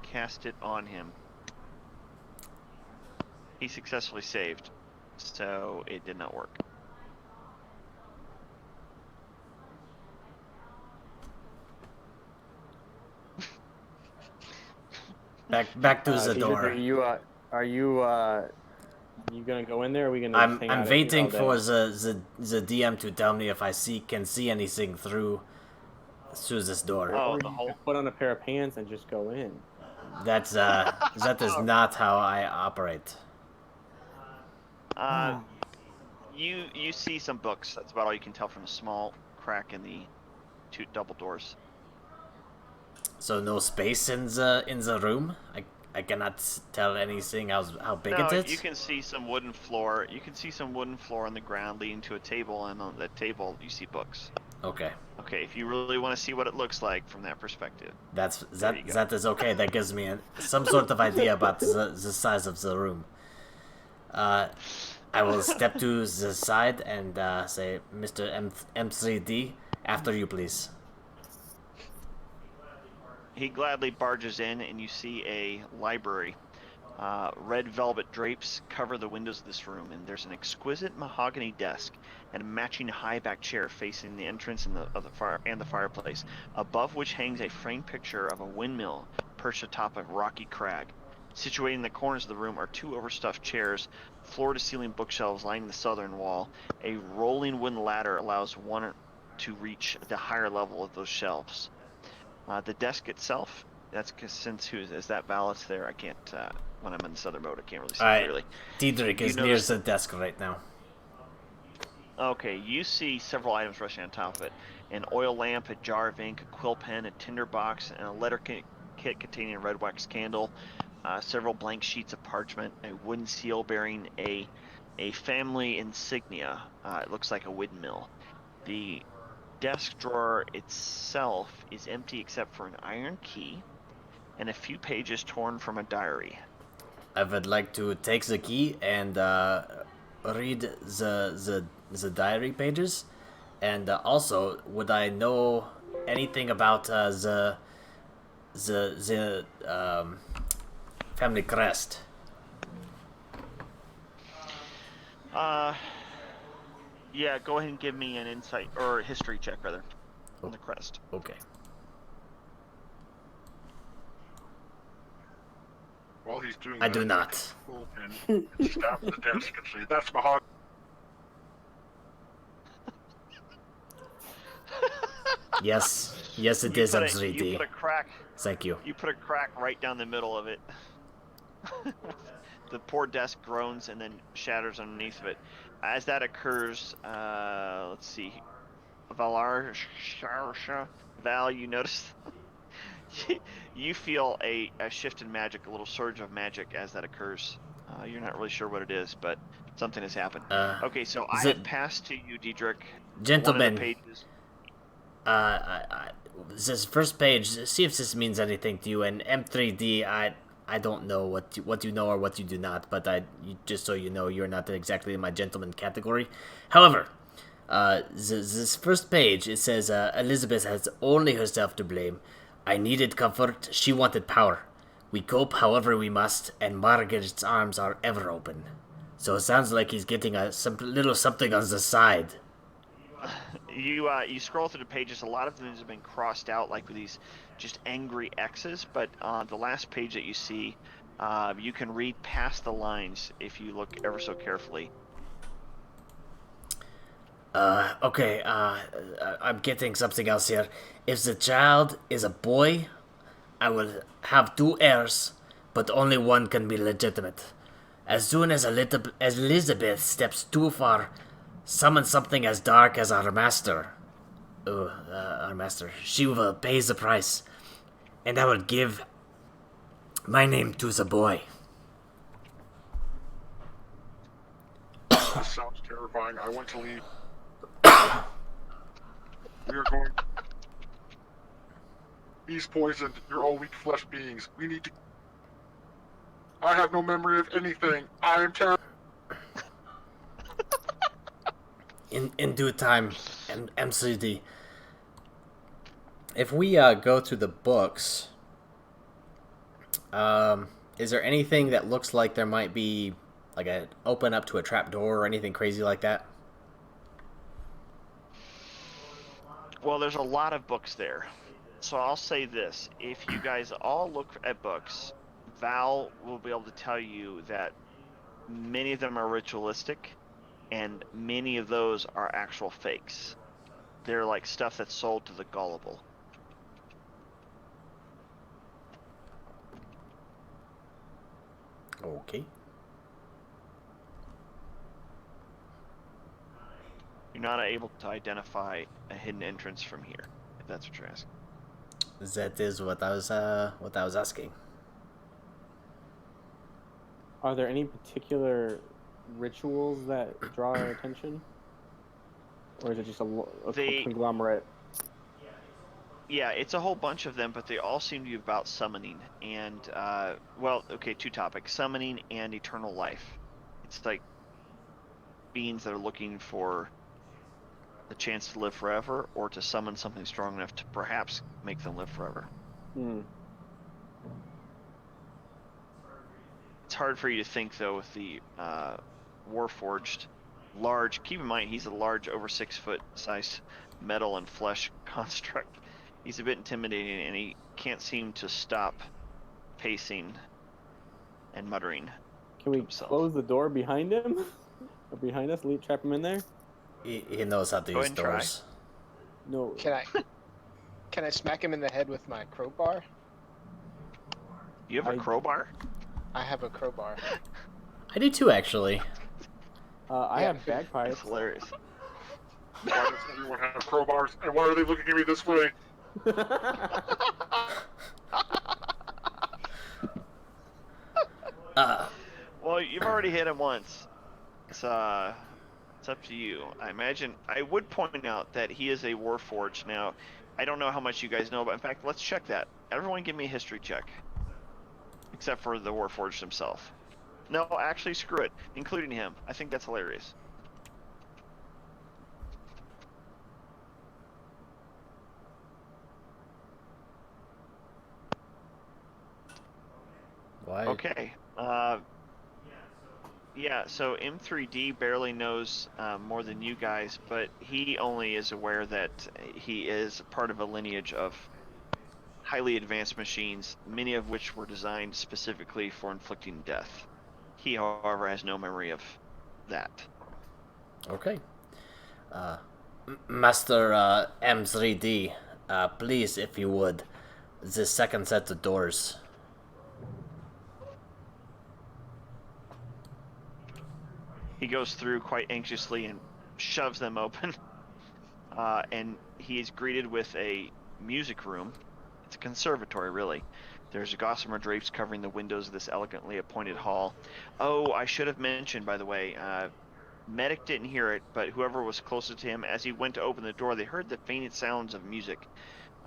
cast it on him. He successfully saved, so it did not work. Back to the door. Are you gonna go in there? Or are we gonna? I'm just hang out I'm here waiting all day? for the DM to tell me if I can see anything through this door. Oh, Or the you whole. could put on a pair of pants and just go in. That is not how I operate. You see some books. That's about all you can tell from the small crack in the 2 double doors. So no space in the room. I cannot tell anything how big No, it is. you can see some wooden floor. You can see some wooden floor on the ground leading to a table, and on that table you see books. Okay, Okay, if you really want to see what it looks like from that perspective. that There you go. that is okay. That gives me some sort of idea about the size of the room. I will step to the side and say, Mr. M3D, after you, please. He gladly barges in, and you see a library. Red velvet drapes cover the windows of this room, and there's an exquisite mahogany desk and a matching high-back chair facing the entrance and the fireplace, above which hangs a framed picture of a windmill perched atop a rocky crag. Situated in the corners of the room are two overstuffed chairs, floor-to-ceiling bookshelves lining the southern wall. A rolling wooden ladder allows one to reach the higher level of those shelves. The desk itself, that's since is that Val's there? I can't. When I'm in this other mode, I can't really see clearly. Deidric is near the desk right now. Okay, you see several items rushing on top of it: an oil lamp, a jar of ink, a quill pen, a tinder box, and a letter kit containing a red wax candle. Several blank sheets of parchment, a wooden seal bearing a family insignia. It looks like a windmill. The desk drawer itself is empty except for an iron key and a few pages torn from a diary. I would like to take the key and read the diary pages, and also, would I know anything about the family crest? Yeah, go ahead and give me an insight or a history check rather on the crest. Okay. While he's doing I that, do not. And stab the desk and say, "That's mahogany." Yes, it is M3D. You put a crack. Thank you. You put a crack right down the middle of it. The poor desk groans and then shatters underneath of it. As that occurs, let's see. Val, you notice you feel a shift in magic, a little surge of magic as that occurs. You're not really sure what it is, but something has happened. Okay, so I have passed to you, Deidric. Gentlemen, one of the pages. This first page, see if this means anything to you. And M3D, I don't know what you know or what you do not, but just so you know, you're not exactly in my gentleman category. However, this first page, it says, Elizabeth has only herself to blame. I needed comfort, she wanted power. We cope however we must, and Margaret's arms are ever open. So it sounds like he's getting some little something on the side. You scroll through the pages. A lot of them have been crossed out, like with these just angry X's. But the last page that you see, you can read past the lines if you look ever so carefully. Okay, I'm getting something else here. If the child is a boy, I will have 2 heirs, but only one can be legitimate. As soon as Elizabeth steps too far, summon something as dark as our master. Our master. She will pay the price, and I will give my name to the boy. This sounds terrifying. I want to leave. We are going. He's poisoned. You're all weak flesh beings. We need to. I have no memory of anything. I am terrible. In due time, MCD. If we go through the books, is there anything that looks like there might be like a open up to a trap door or anything crazy like that? Well, there's a lot of books there. So I'll say this. If you guys all look at books, Val will be able to tell you that many of them are ritualistic, and many of those are actual fakes. They're like stuff that's sold to the gullible. Okay. You're not able to identify a hidden entrance from here, if that's what you're asking. That is what I was asking. Are there any particular rituals that draw our attention? Or is it just a conglomerate? Yeah, it's a whole bunch of them, but they all seem to be about summoning. And, well, okay, 2 topics. Summoning and eternal life. It's like beings that are looking for the chance to live forever, or to summon something strong enough to perhaps make them live forever. Hmm. It's It's hard for you to think though with the Warforged, large. Keep in mind he's a large, over 6 foot sized metal and flesh construct. He's a bit intimidating, and he can't seem to stop pacing and muttering. Can we himself. close the door behind him? Or behind us? Trap him in there? He knows how to Go use ahead and try. doors. No. Can I smack him in the head with my crowbar? You have a crowbar? I have a crowbar. I do too, actually. I Yeah. have bagpipes. It's hilarious. Why does everyone have crowbars? And why are they looking at me this way? Well, you've already hit him once. It's up to you. I would point out that he is a Warforged. Now, I don't know how much you guys know, but in fact, let's check that. Everyone give me a history check. Except for the Warforged himself. No, actually, screw it. Including him. I think that's hilarious. Why? Okay. Yeah, so M3D barely knows more than you guys, but he only is aware that he is part of a lineage of highly advanced machines, many of which were designed specifically for inflicting death. He, however, has no memory of that. Okay. Master M3D, please, if you would, the second set of doors. He goes through quite anxiously and shoves them open. And he is greeted with a music room. It's a conservatory, really. There's gossamer drapes covering the windows of this elegantly appointed hall. Oh, I should have mentioned, by the way, Medic didn't hear it, but whoever was closest to him, as he went to open the door, they heard the faint sounds of music,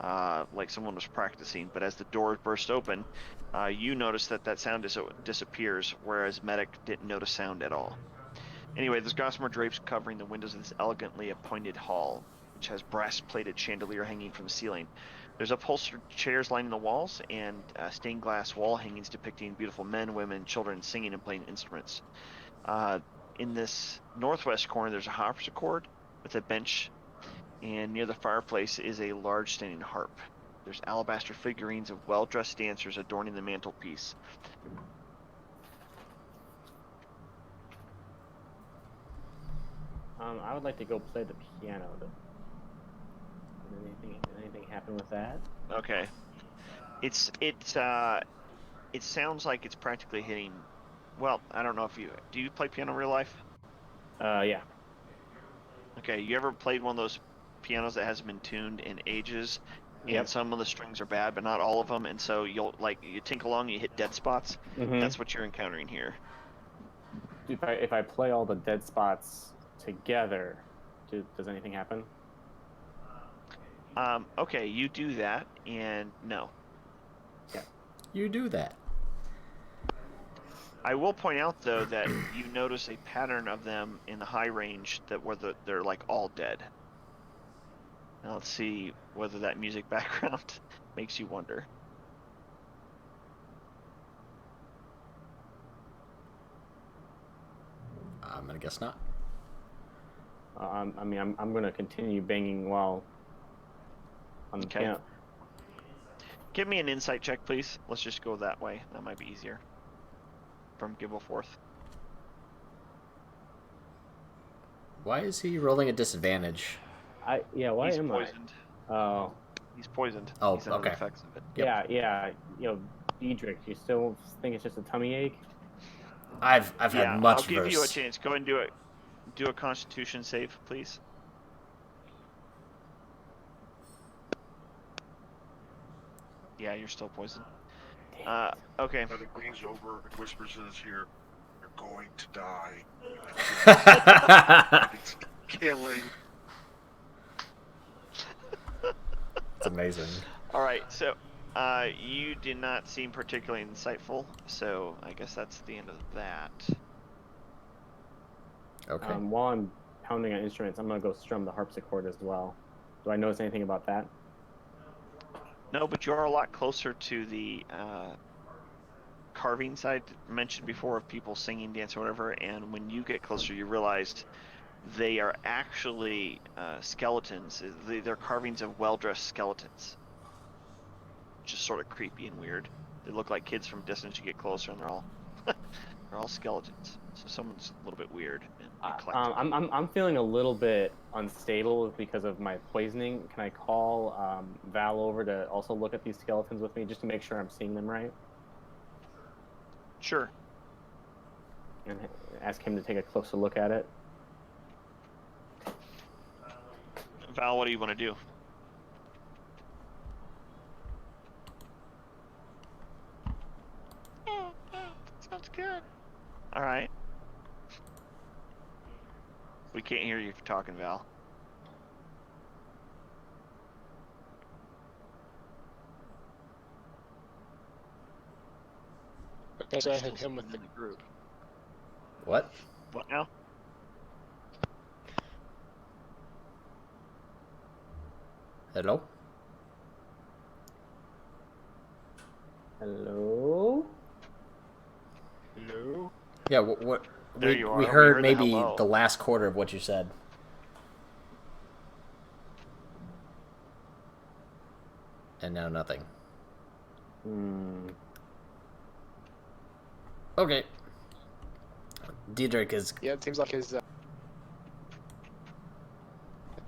like someone was practicing. But as the door burst open, you notice that sound disappears, whereas Medic didn't notice sound at all. Anyway, there's gossamer drapes covering the windows of this elegantly appointed hall, which has brass-plated chandelier hanging from the ceiling. There's upholstered chairs lining the walls, and stained glass wall hangings depicting beautiful men, women, children singing and playing instruments. In this northwest corner, there's a harpsichord with a bench, and near the fireplace is a large standing harp. There's alabaster figurines of well-dressed dancers adorning the mantelpiece. I would like to go play the piano. Did anything happen with that? Okay. It sounds like it's practically hitting. Well, I don't know if do you play piano in real life? Yeah. Okay, you ever played one of those pianos that hasn't been tuned in ages, and Yep. some of the strings are bad, but not all of them, and so you tinkle along, you hit dead spots. Mm-hmm. That's what you're encountering here. If I play all the dead spots together, does anything happen? Okay, you do that, and no. You do that. I will point out though that you notice a pattern of them in the high range they're like all dead. Now let's see whether that music background makes you wonder. I'm gonna guess not. I'm gonna continue banging while on the Okay. piano. Give me an insight check, please. Let's just go that way. That might be easier. From Gimbalforth. Why is he rolling a disadvantage? Why He's am poisoned. I? Oh, He's poisoned. Oh, He's under okay. the effects of it. Yep. yeah. Deidric, you still think it's just a tummy ache? I've Yeah, had much I'll give worse. you a chance. Go ahead and do it. Do a Constitution save, please. Yeah, you're still poisoned. Okay. Medic leans over and whispers in his ear, "You're going to die." It's killing. It's amazing. All right. So, you did not seem particularly insightful. So I guess that's the end of that. Okay. While I'm pounding on instruments, I'm gonna go strum the harpsichord as well. Do I notice anything about that? No, but you are a lot closer to the carvings I mentioned before of people singing, dancing, whatever. And when you get closer, you realize they are actually skeletons. They're carvings of well-dressed skeletons. Just sort of creepy and weird. They look like kids from a distance. You get closer, and they're all skeletons. So someone's a little bit weird and eclectic. I'm feeling a little bit unstable because of my poisoning. Can I call Val over to also look at these skeletons with me, just to make sure I'm seeing them right, Sure. and ask him to take a closer look at it? Val, what do you want to do? Sounds good. All right. We can't hear you talking, Val. Okay, so I had him with the group. What? What now? Hello? Hello? Hello? Yeah, what There we, you we are. heard We heard the maybe hello. the last quarter of what you said. And now nothing. Okay. Deidric is... Yeah, it seems like his. I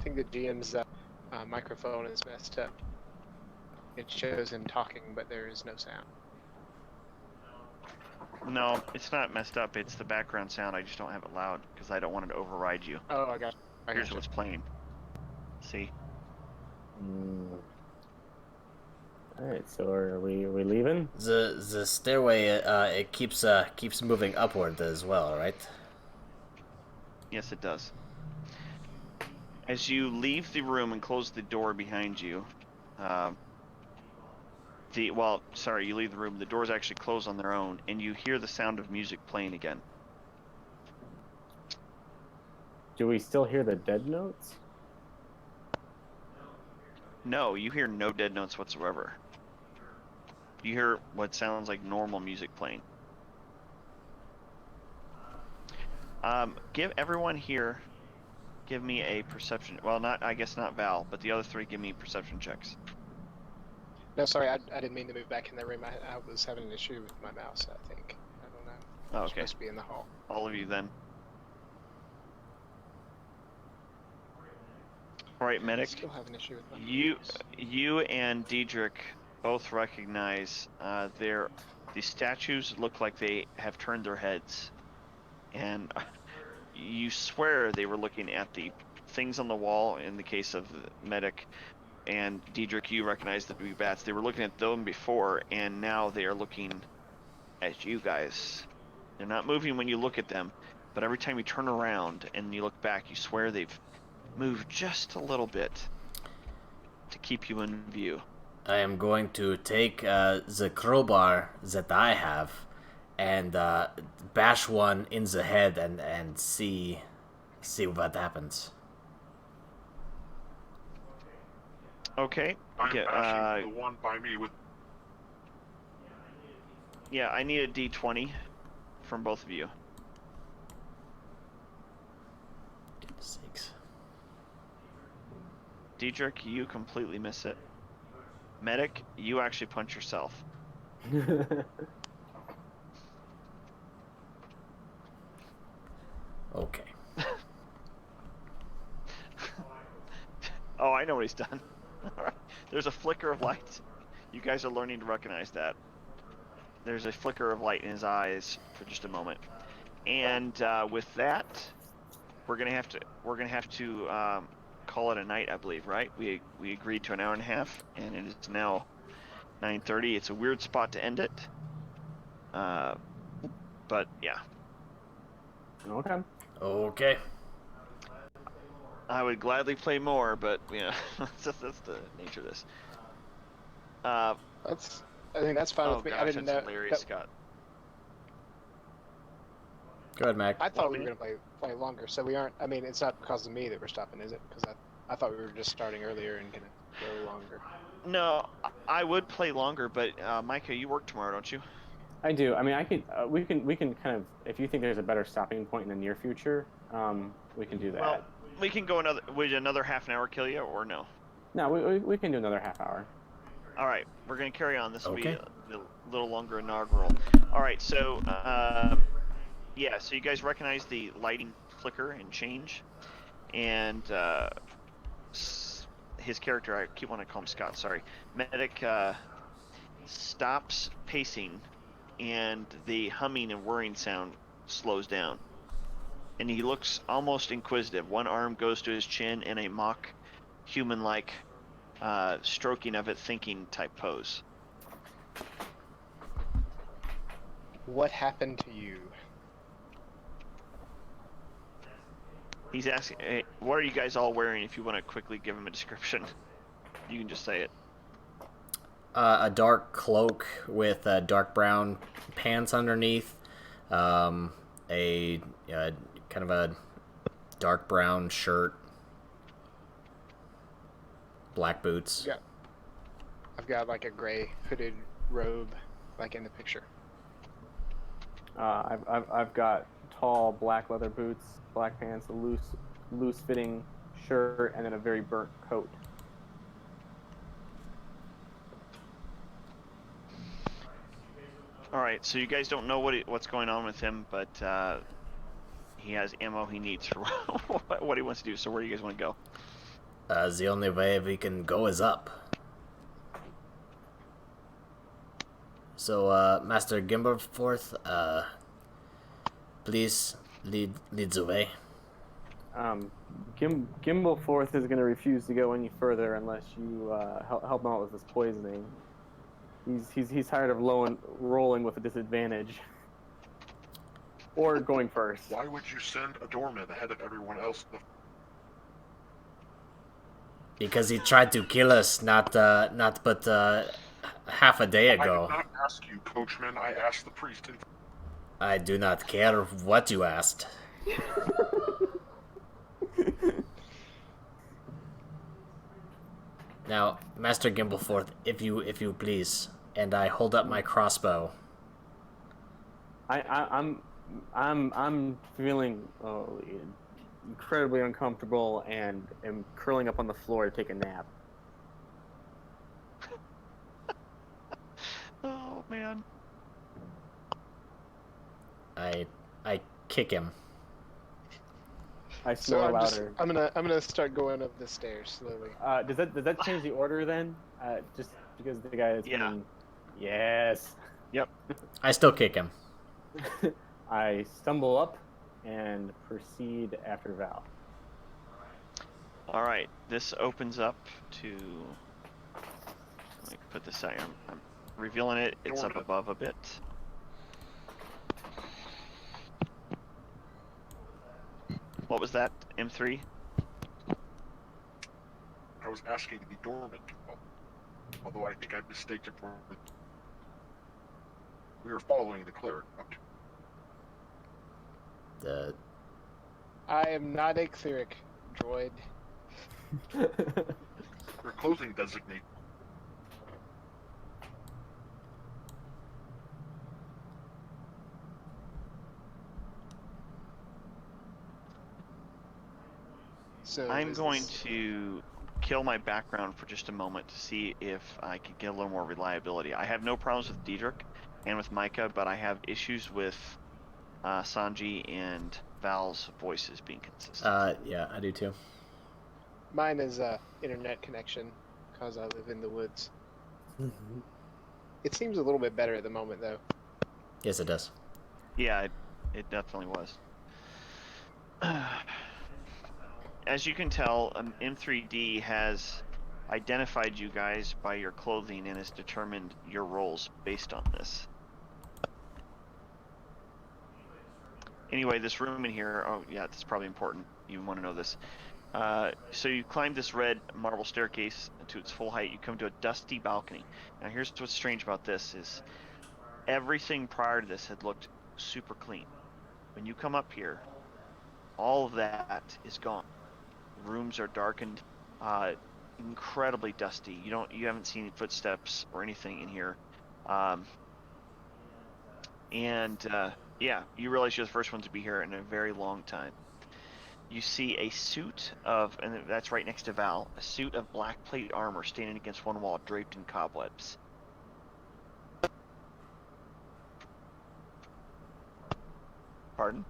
think the GM's microphone is messed up. It shows him talking, but there is no sound. No, it's not messed up. It's the background sound. I just don't have it loud because I don't want it to override you. Oh, I got. Here's what's playing. See? Alright, so are we leaving? The stairway it keeps moving upward as well, right? Yes, it does. As you leave the room and close the door behind you, you leave the room. The doors actually close on their own, and you hear the sound of music playing again. Do we still hear the dead notes? No, you hear no dead notes whatsoever. You hear what sounds like normal music playing. Give everyone here, give me a perception. Well, I guess not Val, but the other three give me perception checks. No, sorry, I didn't mean to move back in the room. I was having an issue with my mouse, I think. I don't know. Oh, I'm okay. supposed to be in the hall. All of you then. All right, medic. Still have an issue with my mouse. You and Deidric both recognize the statues look like they have turned their heads, and you swear they were looking at the things on the wall. In the case of the medic and Deidric, you recognize the big bats. They were looking at them before, and now they are looking at you guys. They're not moving when you look at them, but every time you turn around and you look back, you swear they've moved just a little bit to keep you in view. I am going to take the crowbar that I have and bash one in the head and see what happens. Okay. I'm bashing the one by me with. Yeah, I need a D20 from both of you. Sakes. Deidric, you completely miss it. Medic, you actually punch yourself. Okay. Oh, I know what he's done. There's a flicker of light. You guys are learning to recognize that. There's a flicker of light in his eyes for just a moment, and with that, we're gonna have to call it a night, I believe. Right? We agreed to an hour and a half, and it is now 9:30. It's a weird spot to end it, but yeah. Okay. Okay. I would gladly play more, but that's the nature of this. I think that's fine with me. Gosh, I didn't that's know. hilarious, Scott. Go ahead, Mac. I thought we were going to play longer, so we aren't. I mean, it's not because of me that we're stopping, is it? Because I thought we were just starting earlier and going to go longer. No, I would play longer, but Micah, you work tomorrow, don't you? I do. I mean, I could. We can kind of. If you think there's a better stopping point in the near future, we can do that. Well, we can go another. Would another half an hour kill you or no? No, we can do another half hour. All right, we're gonna carry on. This will be Okay. a little longer inaugural. All right, so yeah, so you guys recognize the lighting flicker and change, and his character, I keep wanting to call him Scott. Sorry, medic stops pacing, and the humming and whirring sound slows down, and he looks almost inquisitive. One arm goes to his chin in a mock human-like stroking of it, thinking type pose. What happened to you? He's asking, hey, what are you guys all wearing? If you want to quickly give him a description, you can just say it. A dark cloak with dark brown pants underneath, a kind of a dark brown shirt, black boots. Yeah. I've got like a gray hooded robe, like in the picture. I've got tall black leather boots, black pants, a loose fitting shirt, and then a very burnt coat. All right, so you guys don't know what's going on with him, but he has ammo he needs for what he wants to do. So where do you guys want to go? The only way we can go is up. So, Master Gimbalforth, please lead the way. Gimbalforth is going to refuse to go any further unless you help him out with this poisoning. He's tired of rolling with a disadvantage. Or going first. Why would you send a doorman ahead of everyone else? Because he tried to kill us not but half a day ago. I did not ask you, coachman. I asked the priest. I do not care what you asked. Now, Master Gimbalforth, if you please, and I hold up my crossbow. I'm feeling incredibly uncomfortable and am curling up on the floor to take a nap. Oh man! I kick him. I snore So louder. I'm gonna start going up the stairs slowly. Does that change the order then? Just because the guy is being... Yes. Yep. I still kick him. I stumble up and proceed after Val. All right, this opens up to. Let me put this out here. I'm revealing it. It's up above a bit. What was that? M3? I was asking the doorman. Although I think I mistaken for. We were following the cleric. I am not a cleric, droid. Your clothing designate. So I'm going to kill my background for just a moment to see if I can get a little more reliability. I have no problems with Deidric and with Micah, but I have issues with Sanji and Val's voices being consistent. Yeah, I do too. Mine is internet connection, because I live in the woods. Mm-hmm. It seems a little bit better at the moment, though. Yes, it does. Yeah, it definitely was. As you can tell, M3D has identified you guys by your clothing and has determined your roles based on this. Anyway, this room in here, oh yeah, that's probably important. You want to know this. So you climb this red marble staircase to its full height. You come to a dusty balcony. Now here's what's strange about this is everything prior to this had looked super clean. When you come up here, all of that is gone. Rooms are darkened, incredibly dusty. You haven't seen any footsteps or anything in here. And yeah, you realize you're the first one to be here in a very long time. You see a suit of, and that's right next to Val, a suit of black plate armor standing against one wall, draped in cobwebs. Pardon?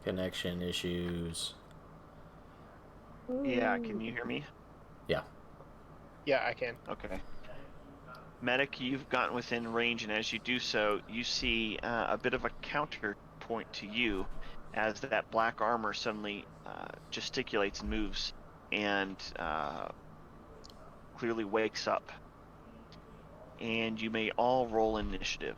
Connection issues. Yeah, can you hear me? Yeah. Yeah, I can. Okay. Medic, you've gotten within range, and as you do so, you see a bit of a counterpoint to you as that black armor suddenly gesticulates and moves and clearly wakes up. And you may all roll initiative.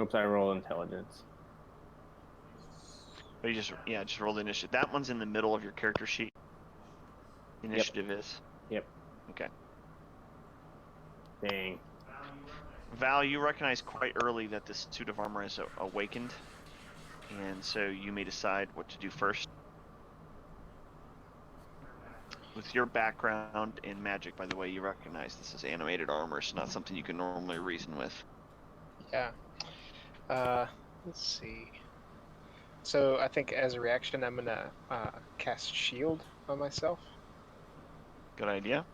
Oops, I roll intelligence. But you just roll the initiative. That one's in the middle of your character sheet. Initiative is. Yep. Okay. Dang. Val, you recognize quite early that this suit of armor is awakened, and so you may decide what to do first. With your background in magic, by the way, you recognize this is animated armor, so not something you can normally reason with. Yeah. Let's see. So I think as a reaction, I'm gonna cast shield on myself. Good idea.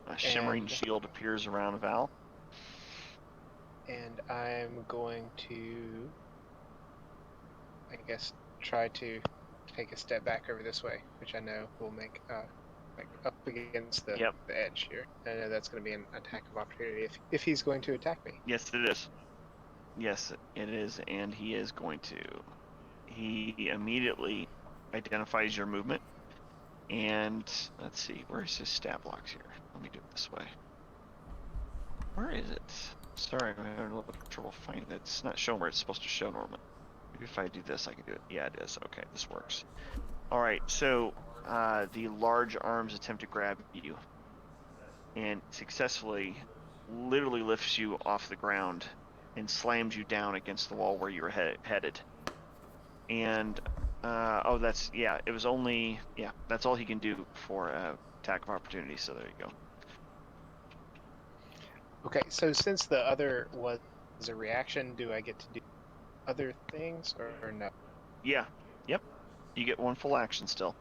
A shimmering And- shield appears around Val. And I'm going to, I guess, try to take a step back over this way, which I know will make like up against the edge here. I know that's going to be an attack of opportunity if he's going to attack me. Yes, it is. Yes, it is, and he is going to. He immediately identifies your movement, and let's see, where's his stat blocks here? Let me do it this way. Where is it? Sorry, I'm having a little bit of trouble finding it. It's not showing where it's supposed to show normally. Maybe if I do this, I can do it. Yeah, it is. Okay, this works. All right, so the large arms attempt to grab you and successfully literally lifts you off the ground and slams you down against the wall where you were headed. And, it was only, that's all he can do for attack of opportunity, so there you go. Okay, so since the other was a reaction, do I get to do other things or no? Yeah, yep. You get one full action still.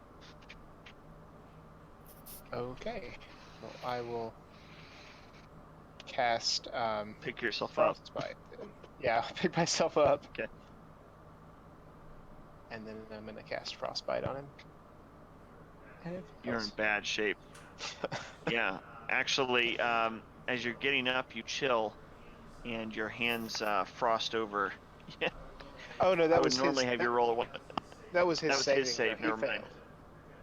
Okay, well, I will cast Pick yourself frostbite. Yeah, I'll pick myself up. Okay. And then I'm gonna cast frostbite on him. You're in bad shape. Yeah, actually, as you're getting up, you chill, and your hands frost over. Oh no, that I was would normally his, have you roll a one. That was his saving. His save. Never mind. Okay.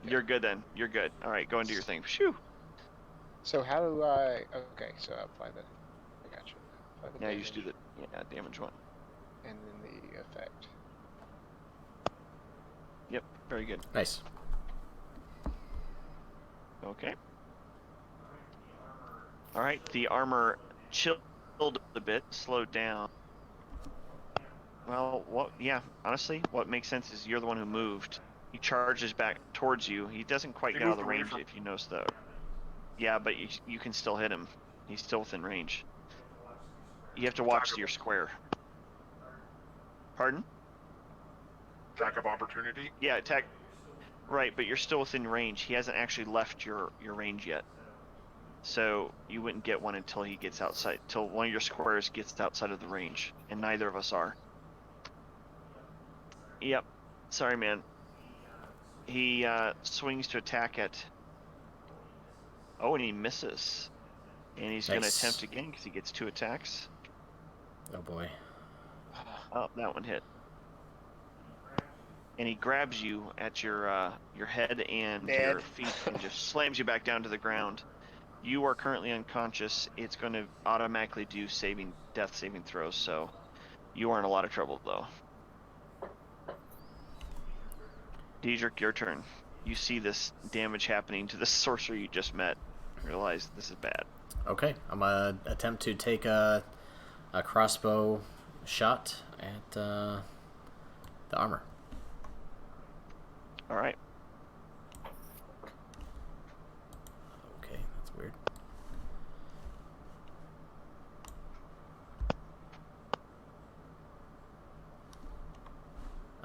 You're good then. You're good. All right, go and do your thing. Phew. So how do I? Okay, so I apply the. I got you. Yeah, you just do the damage one. And then the effect. Yep, very good. Nice. Okay. All right, the armor chilled a bit, slowed down. Well, honestly, what makes sense is you're the one who moved. He charges back towards you. He doesn't quite get out of the range if you notice though. Yeah, but you can still hit him. He's still within range. You have to watch your square. Pardon? Attack of opportunity? Yeah, attack. Right, but you're still within range. He hasn't actually left your range yet. So you wouldn't get one until he gets outside, till one of your squares gets outside of the range, and neither of us are. Yep. Sorry, man. He swings to attack it. Oh, and he misses. And he's going to attempt again because he gets 2 attacks. Oh boy. Oh, that one hit. And he grabs you at your head and your feet and just slams you back down to the ground. You are currently unconscious. It's going to automatically do death saving throws, so you are in a lot of trouble though. Deidric, your turn. You see this damage happening to the sorcerer you just met. realize this is bad. Okay, I'm gonna attempt to take a crossbow shot at the armor. All right. Okay, that's weird.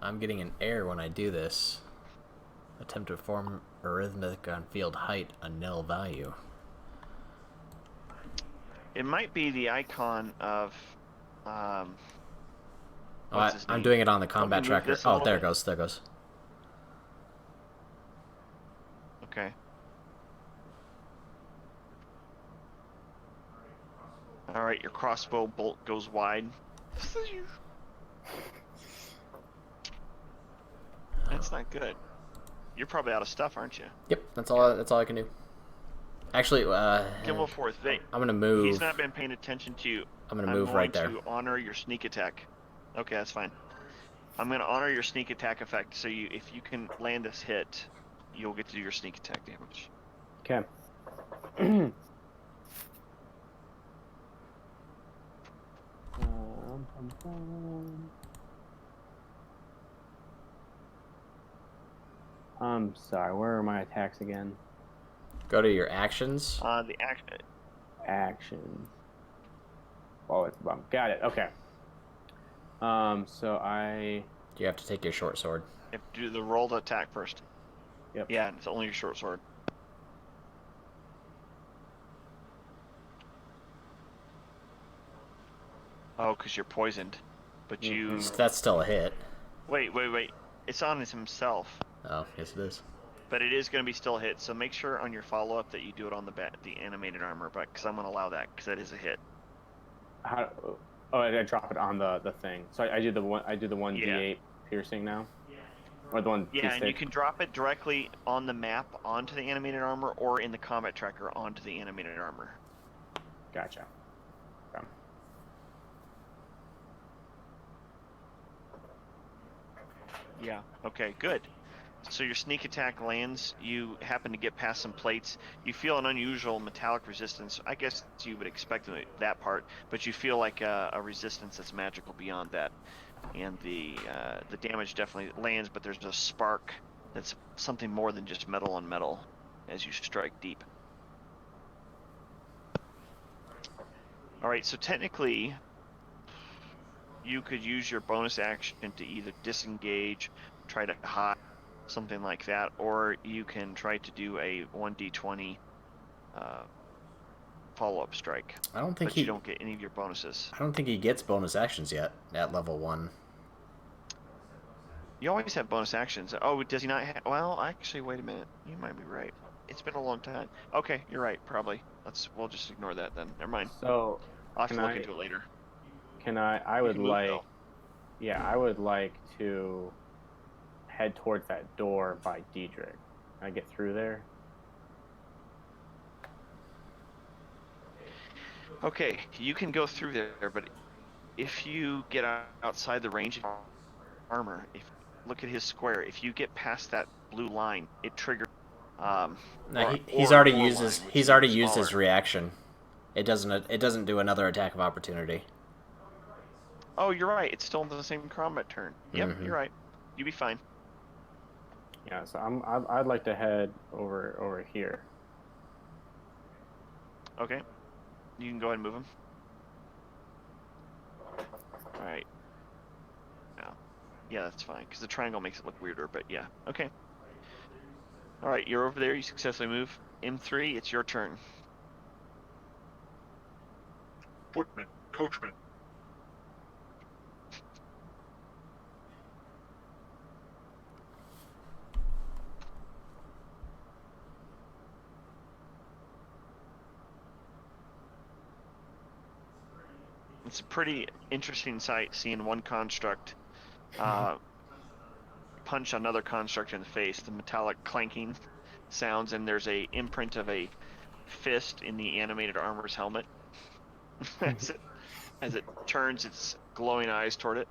I'm getting an error when I do this. Attempt to form arithmetic on field height, a nil value. It might be the icon of. Oh, What's his I'm name? doing it on the Don't combat we move tracker. this a Oh, little there it bit? goes. There it goes. Okay. All right, your crossbow bolt goes wide. That's not good. You're probably out of stuff, aren't you? Yep, that's all. That's all I can do. Actually, Gimbalforth, I'm gonna move. he's not been paying attention to you. I'm gonna I'm move going right there. to honor your sneak attack. Okay, that's fine. I'm going to honor your sneak attack effect, so if you can land this hit, you'll get to do your sneak attack damage. Okay. I'm sorry, where are my attacks again? Go to your actions. The action. Action. Oh, it's a bump. Got it. Okay. So I. You have to take your short sword. You have to do the roll to attack first. Yep. Yeah, it's only your short sword. Oh, because you're poisoned. But you... So that's still a hit. Wait. It's on himself. Oh, yes it is. But it is going to be still a hit, so make sure on your follow-up that you do it on the animated armor, because I'm going to allow that, because that is a hit. How? Oh, I drop it on the thing. So I do the one. I do the 1d8 piercing now. Or the one. Yeah, D6. and you can drop it directly on the map onto the animated armor, or in the combat tracker onto the animated armor. Gotcha. Okay. Yeah. Okay, good. So your sneak attack lands, you happen to get past some plates, you feel an unusual metallic resistance. I guess you would expect that part, but you feel like a resistance that's magical beyond that. And the damage definitely lands, but there's a spark that's something more than just metal on metal as you strike deep. Alright, so technically, you could use your bonus action to either disengage, try to hide, something like that, or you can try to do a 1d20 follow-up strike. I don't think you don't get any of your bonuses. I don't think he gets bonus actions yet at level 1. You always have bonus actions. Oh, does he not have... Well, actually, wait a minute. You might be right. It's been a long time. Okay, you're right, probably. We'll just ignore that then. Never mind. So I'll have to look into it later. Can I would like... Though. Yeah, I would like to head towards that door by Deidric. Can I get through there? Okay, you can go through there, but if you get outside the range of armor, look at his square. If you get past that blue line, it triggers. He's already used his reaction. It doesn't do another attack of opportunity. Oh, you're right. It's still the same combat turn. Yep, You're right. You'll be fine. Yeah, so I'd like to head over here. Okay. You can go ahead and move him. Alright. Yeah, that's fine, because the triangle makes it look weirder, but yeah. Okay. Alright, you're over there. You successfully move. M3, it's your turn. Footman, coachman. It's a pretty interesting sight seeing one construct punch another construct in the face. The metallic clanking sounds, and there's a imprint of a fist in the animated armor's helmet as it turns its glowing eyes toward it.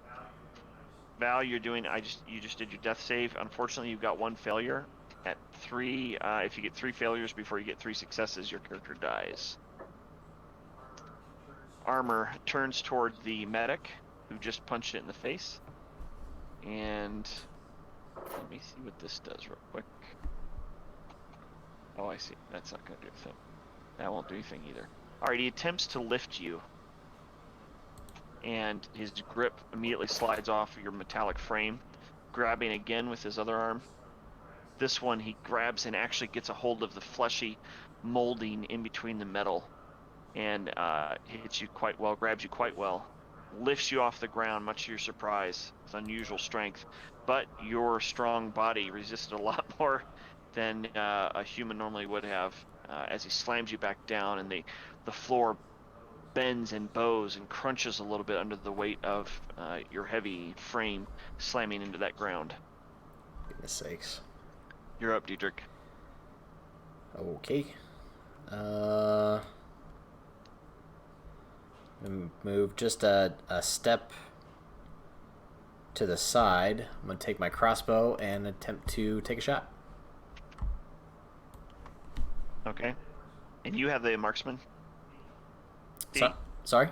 Val, you just did your death save. Unfortunately, you've got one failure. At 3, if you get 3 failures before you get 3 successes, your character dies. Armor turns toward the medic, who just punched it in the face. And let me see what this does real quick. Oh, I see. That's not going to do a thing. That won't do anything either. Alright, he attempts to lift you. And his grip immediately slides off your metallic frame, grabbing again with his other arm. This one, he grabs and actually gets a hold of the fleshy molding in between the metal, and hits you quite well, grabs you quite well, lifts you off the ground, much to your surprise, with unusual strength. But your strong body resisted a lot more than a human normally would have, as he slams you back down, and the floor bends and bows and crunches a little bit under the weight of your heavy frame slamming into that ground. Goodness sakes. You're up, Deidric. Okay. Move just a step to the side. I'm going to take my crossbow and attempt to take a shot. Okay. And you have the marksman? Sorry?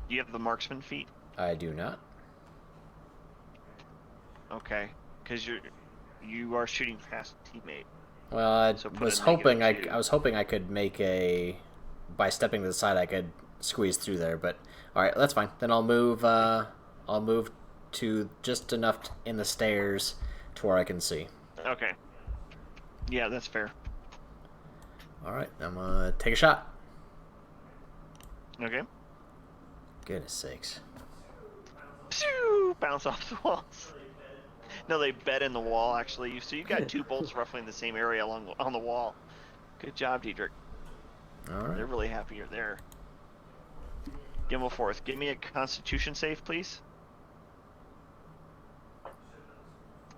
Do you have the marksman feat? I do not. Okay. Because you are shooting past a teammate. Well, I So put was a hoping -2. I was hoping I could make by stepping to the side I could squeeze through there, but all right, that's fine. Then I'll move to just enough in the stairs to where I can see. Okay. Yeah, that's fair. All right, I'm gonna take a shot. Okay. Goodness sakes. Pew! Bounce off the walls. No, they bed in the wall, actually. So you've got 2 bolts roughly in the same area on the wall. Good job, Deidric. All right. They're really happy you're there. Gimbalforth, give me a constitution save, please.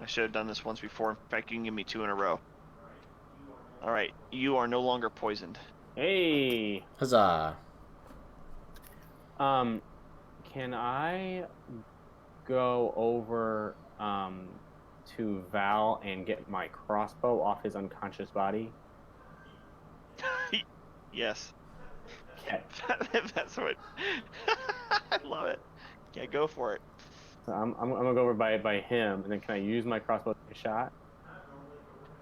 I should have done this once before. In fact, you can give me 2 in a row. Alright, you are no longer poisoned. Hey. Huzzah. Can I go over to Val and get my crossbow off his unconscious body? Yes. Okay. That's what... I love it. Yeah, go for it. So I'm gonna go over by him, and then can I use my crossbow to take a shot?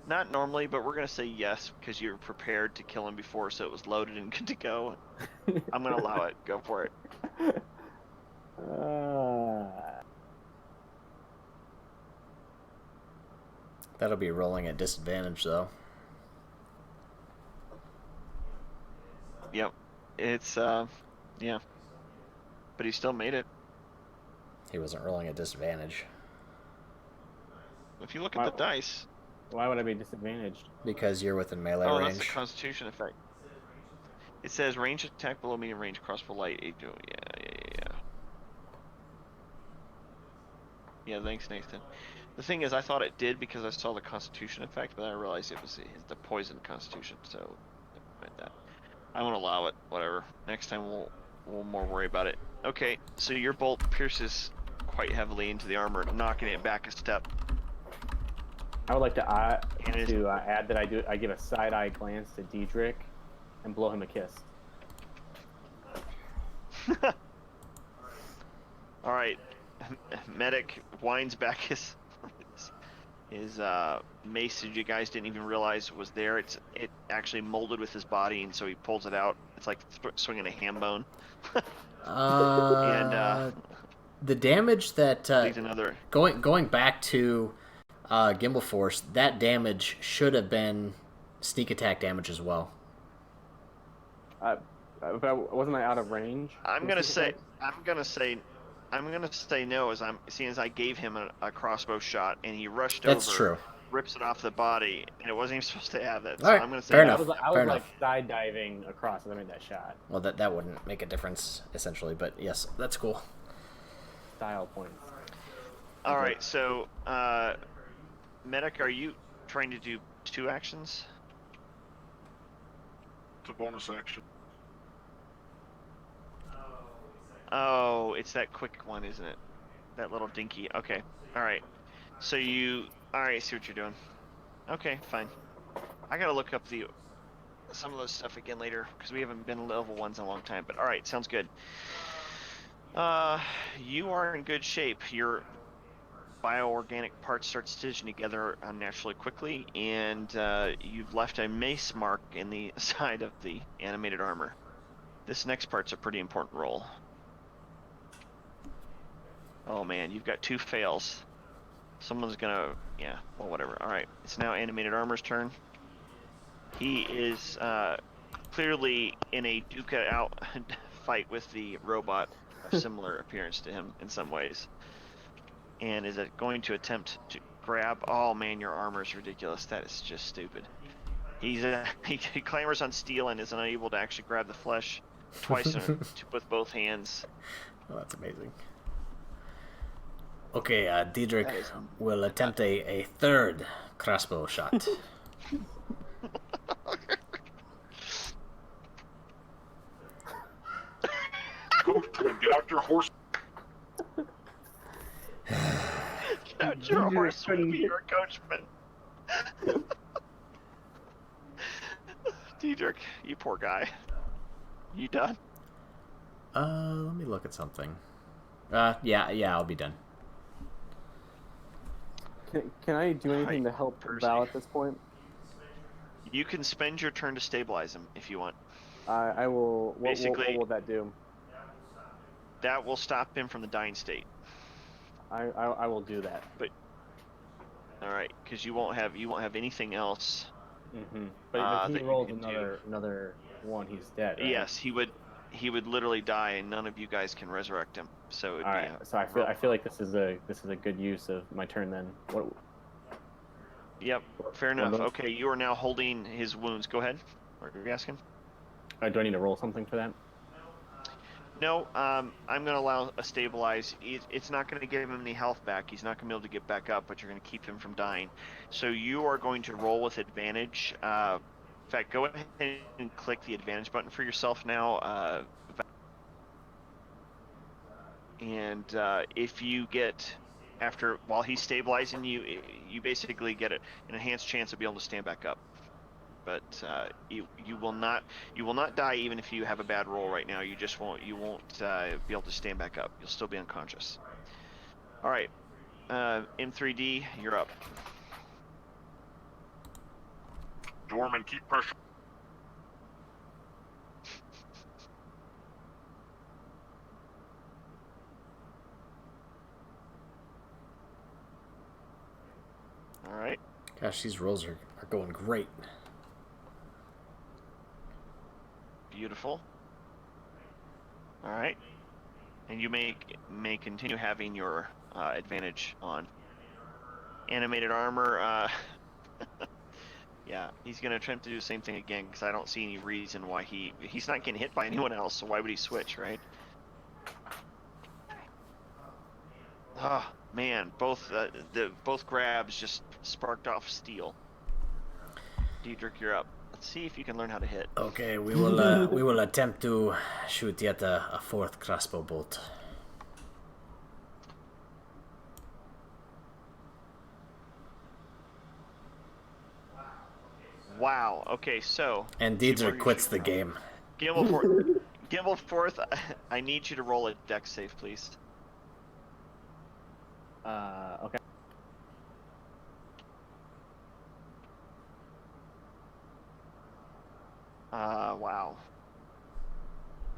Not normally, but we're going to say yes because you're prepared to kill him before, so it was loaded and good to go. I'm going to allow it. Go for it. That'll be rolling at disadvantage, though. Yep. It's, yeah. But he still made it. He wasn't rolling at disadvantage. If you look at the dice... Why would I be disadvantaged? Because you're within melee range. Oh, that's the Constitution effect. It says range attack below medium range, crossbow light. Yeah. Yeah, thanks, Nathan. The thing is, I thought it did because I saw the Constitution effect, but I realized it was the poison Constitution, so never mind that. I won't allow it. Whatever. Next time we'll more worry about it. Okay, so your bolt pierces quite heavily into the armor, knocking it back a step. I would like to add that I give a side-eye glance to Deidric and blow him a kiss. All right, medic winds back his mace that you guys didn't even realize was there. It actually molded with his body, and so he pulls it out. It's like swinging a ham bone. And the damage that another going back to Gimbalforth, that damage should have been sneak attack damage as well. Wasn't I out of range? I'm gonna say no, as I gave him a crossbow shot and he rushed over. That's true. Rips it off the body, and it wasn't even supposed to have that. So All right, I'm gonna say fair no. enough. I was like side diving across as I made that shot. Well, that wouldn't make a difference essentially, but yes, that's cool. Style points. All right, so medic, are you trying to do 2 actions? It's a bonus action. Oh, it's that quick one, isn't it? That little dinky. Okay. All right. So I see what you're doing. Okay, fine. I gotta look up some of those stuff again later because we haven't been level 1s in a long time. But all right, sounds good. You are in good shape. Your bioorganic parts start stitching together unnaturally quickly, and you've left a mace mark in the side of the animated armor. This next part's a pretty important roll. Oh man, you've got 2 fails. Someone's gonna, yeah, well, whatever. All right, it's now animated armor's turn. He is clearly in a duke it out fight with the robot of similar appearance to him in some ways, and is going to attempt to grab. Oh man, your armor is ridiculous. That is just stupid. He clambers on steel and is unable to actually grab the flesh twice with both hands. Oh, that's amazing. Okay, Deidric That is will attempt a third crossbow shot. Coachman, get out your horse. Get out your horse with me, your coachman. Deidric, you poor guy. You done? Let me look at something. Yeah, I'll be done. Can I do anything Right, to help Percy. Val at this point? You can spend your turn to stabilize him if you want. I will. Basically- what will that do? That will stop him from the dying state. I will do that. All right, because you won't have anything else. Mm-hmm. But that if you he rolls can do. another one, he's dead. Right? Yes, he would literally die, and none of you guys can resurrect him. So it'd All be right. So I feel like this is a good use of my turn then. What? Yep, fair enough. Okay, you are now holding his wounds. Go ahead. What are you asking? Do I need to roll something for that? No, I'm going to allow a stabilize. It's not going to give him any health back. He's not going to be able to get back up, but you're going to keep him from dying. So you are going to roll with advantage. In fact, go ahead and click the advantage button for yourself now. And if you get, while he's stabilizing you, you basically get an enhanced chance of being able to stand back up. But you will not die even if you have a bad roll right now. You won't be able to stand back up. You'll still be unconscious. All right, M3D, you're up. Dorman, keep pressure. All right. Gosh, these rolls are going great. Beautiful. All right, and you may continue having your advantage on animated armor. Yeah, he's gonna attempt to do the same thing again because I don't see any reason why he's not getting hit by anyone else. So why would he switch, right? Oh man, both grabs just sparked off steel. Deidric, you're up. Let's see if you can learn how to hit. Okay, we will attempt to shoot yet a fourth crossbow bolt. Wow. Okay, so. And Deidric quits the game. Gimbalforth, I need you to roll a dex save, please. Okay. Wow.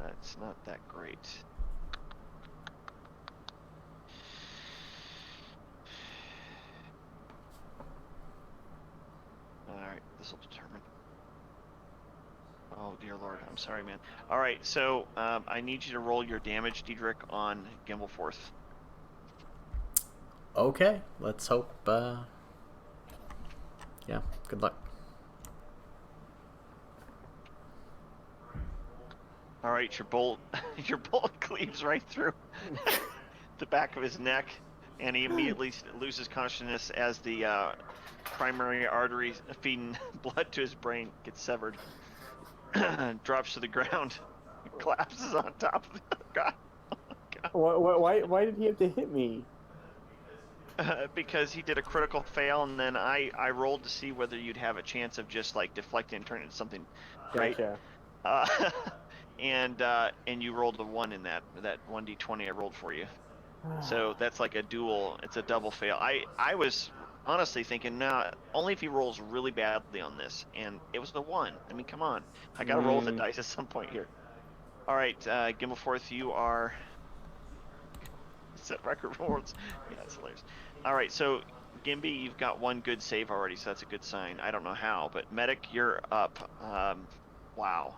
That's not that great. Alright, this will determine. Oh, dear lord, I'm sorry, man. Alright, so I need you to roll your damage, Deidric, on Gimbalforth. Okay, let's hope, yeah, good luck. Alright, your bolt cleaves right through the back of his neck, and he immediately loses consciousness as the primary artery feeding blood to his brain gets severed. Drops to the ground, collapses on top of the other guy. Why did he have to hit me? because he did a critical fail, and then I rolled to see whether you'd have a chance of just like deflecting and turning it into something great. Gotcha. Uh, and you rolled a 1 in that 1d20 I rolled for you. So that's like a dual. It's a double fail. I was honestly thinking, nah, only if he rolls really badly on this, and it was the 1. I mean, come on, I gotta roll the dice at some point here. All right, Gimbalforth, you are. Set record rewards. Yeah, that's hilarious. All right, so Gimby, you've got 1 good save already, so that's a good sign. I don't know how, but Medic, you're up. Wow.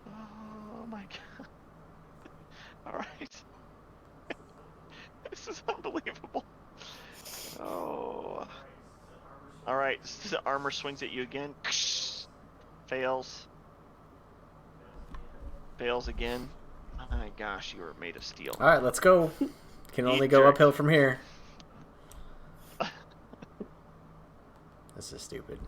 Oh my god. All right. This is unbelievable. Oh. All right, the armor swings at you again. Fails. Fails again. Oh my gosh, you are made of steel. All right, let's go. Can only go Deidric. uphill from here. This is stupid.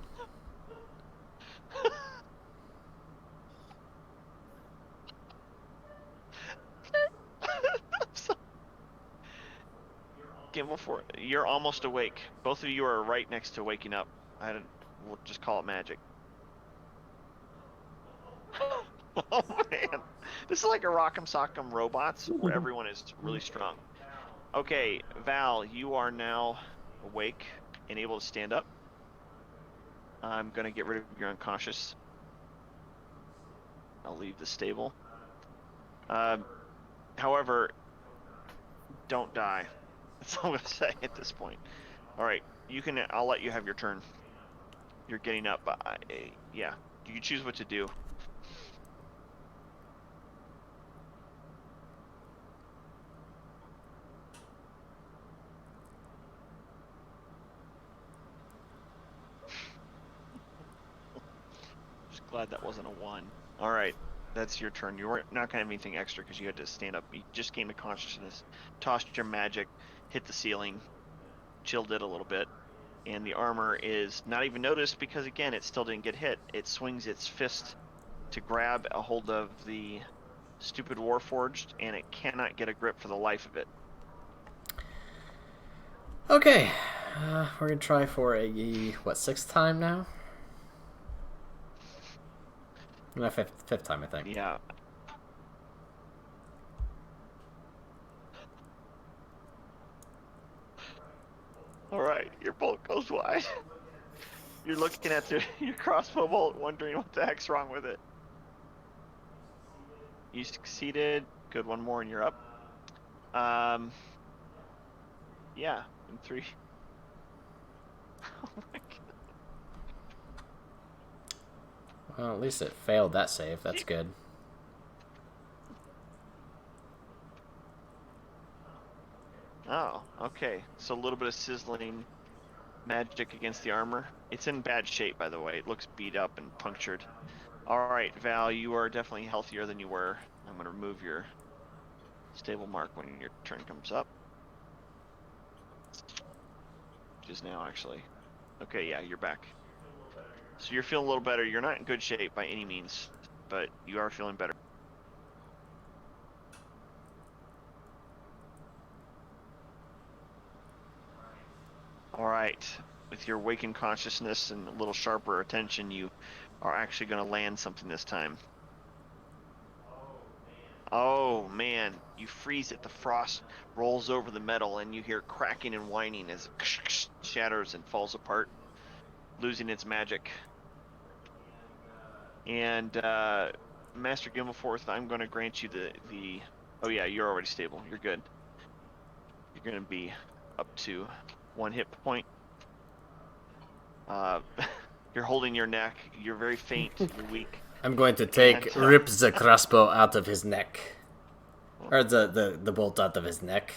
Gimbalforth, you're almost awake. Both of you are right next to waking up. We'll just call it magic. Oh man, this is like a Rock'em Sock'em Robots where everyone is really strong. Okay, Val, you are now awake and able to stand up. I'm gonna get rid of your unconscious. I'll leave the stable. However, don't die. That's all I'm gonna say at this point. All right, you can. I'll let you have your turn. You're getting up. Yeah, you can choose what to do. Just glad that wasn't a 1. All right, that's your turn. You weren't not gonna have anything extra because you had to stand up. You just came to consciousness, tossed your magic, hit the ceiling, chilled it a little bit, and the armor is not even noticed because again, it still didn't get hit. It swings its fist to grab a hold of the stupid Warforged, and it cannot get a grip for the life of it. Okay, we're gonna try for a 6th time now. No, fifth time, I think. Yeah. All right, your bolt goes wide. You're looking at your crossbow bolt, wondering what the heck's wrong with it. You succeeded. Good, 1 more, and you're up. Yeah, in 3. Oh my god. Well, at least it failed that save. That's good. Oh, okay. So a little bit of sizzling magic against the armor. It's in bad shape, by the way. It looks beat up and punctured. All right, Val, you are definitely healthier than you were. I'm going to remove your stable mark when your turn comes up. Which is now, actually. Okay, yeah, you're back. So you're feeling a little better. You're not in good shape by any means, but you are feeling better. All right. With your wakened consciousness and a little sharper attention, you are actually going to land something this time. Oh man, you freeze it. The frost rolls over the metal, and you hear cracking and whining as it shatters and falls apart, losing its magic. And Master Gimbalforth, I'm going to grant you the. Oh yeah, you're already stable. You're good. You're going to be up to 1 hit point. You're holding your neck. You're very faint. You're weak. I'm going to rip the crossbow out of his neck. Or the bolt out of his neck.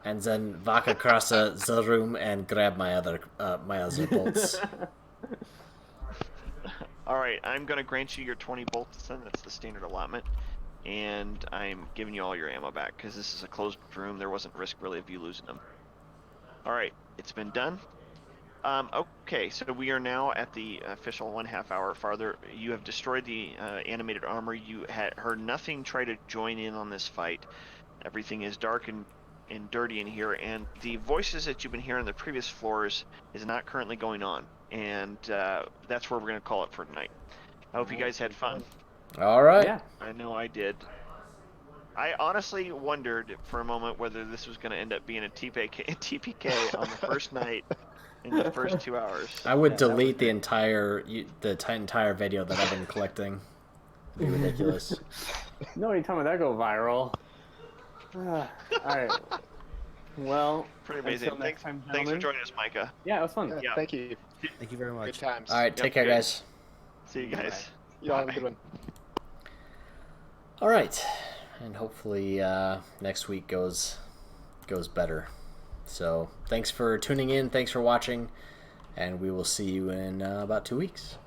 And then walk across the room and grab my other bolts. Alright, I'm going to grant you your 20 bolts then. That's the standard allotment. And I'm giving you all your ammo back, because this is a closed room. There wasn't risk really of you losing them. Alright, it's been done. Okay, so we are now at the official 1/2 hour farther. You have destroyed the animated armor. You had heard nothing try to join in on this fight. Everything is dark and dirty in here, and the voices that you've been hearing on the previous floors is not currently going on. And that's where we're going to call it for tonight. I hope you guys had fun. All right. Yeah. I know I did. I honestly wondered for a moment whether this was going to end up being a TPK on the first night in the first 2 hours. I would Yeah, that delete was the entire video that I've been collecting. It'd be ridiculous. No, anytime that go viral. All right. Well, Pretty amazing. until next time, Thanks for gentlemen. joining us, Micah. Yeah, it was fun. Yeah. Thank you. Thank you very Good much. times. All right, take care, good. guys. See you guys. Y'all have a good one. All right, and hopefully next week goes better. So thanks for tuning in. Thanks for watching, and we will see you in about 2 weeks.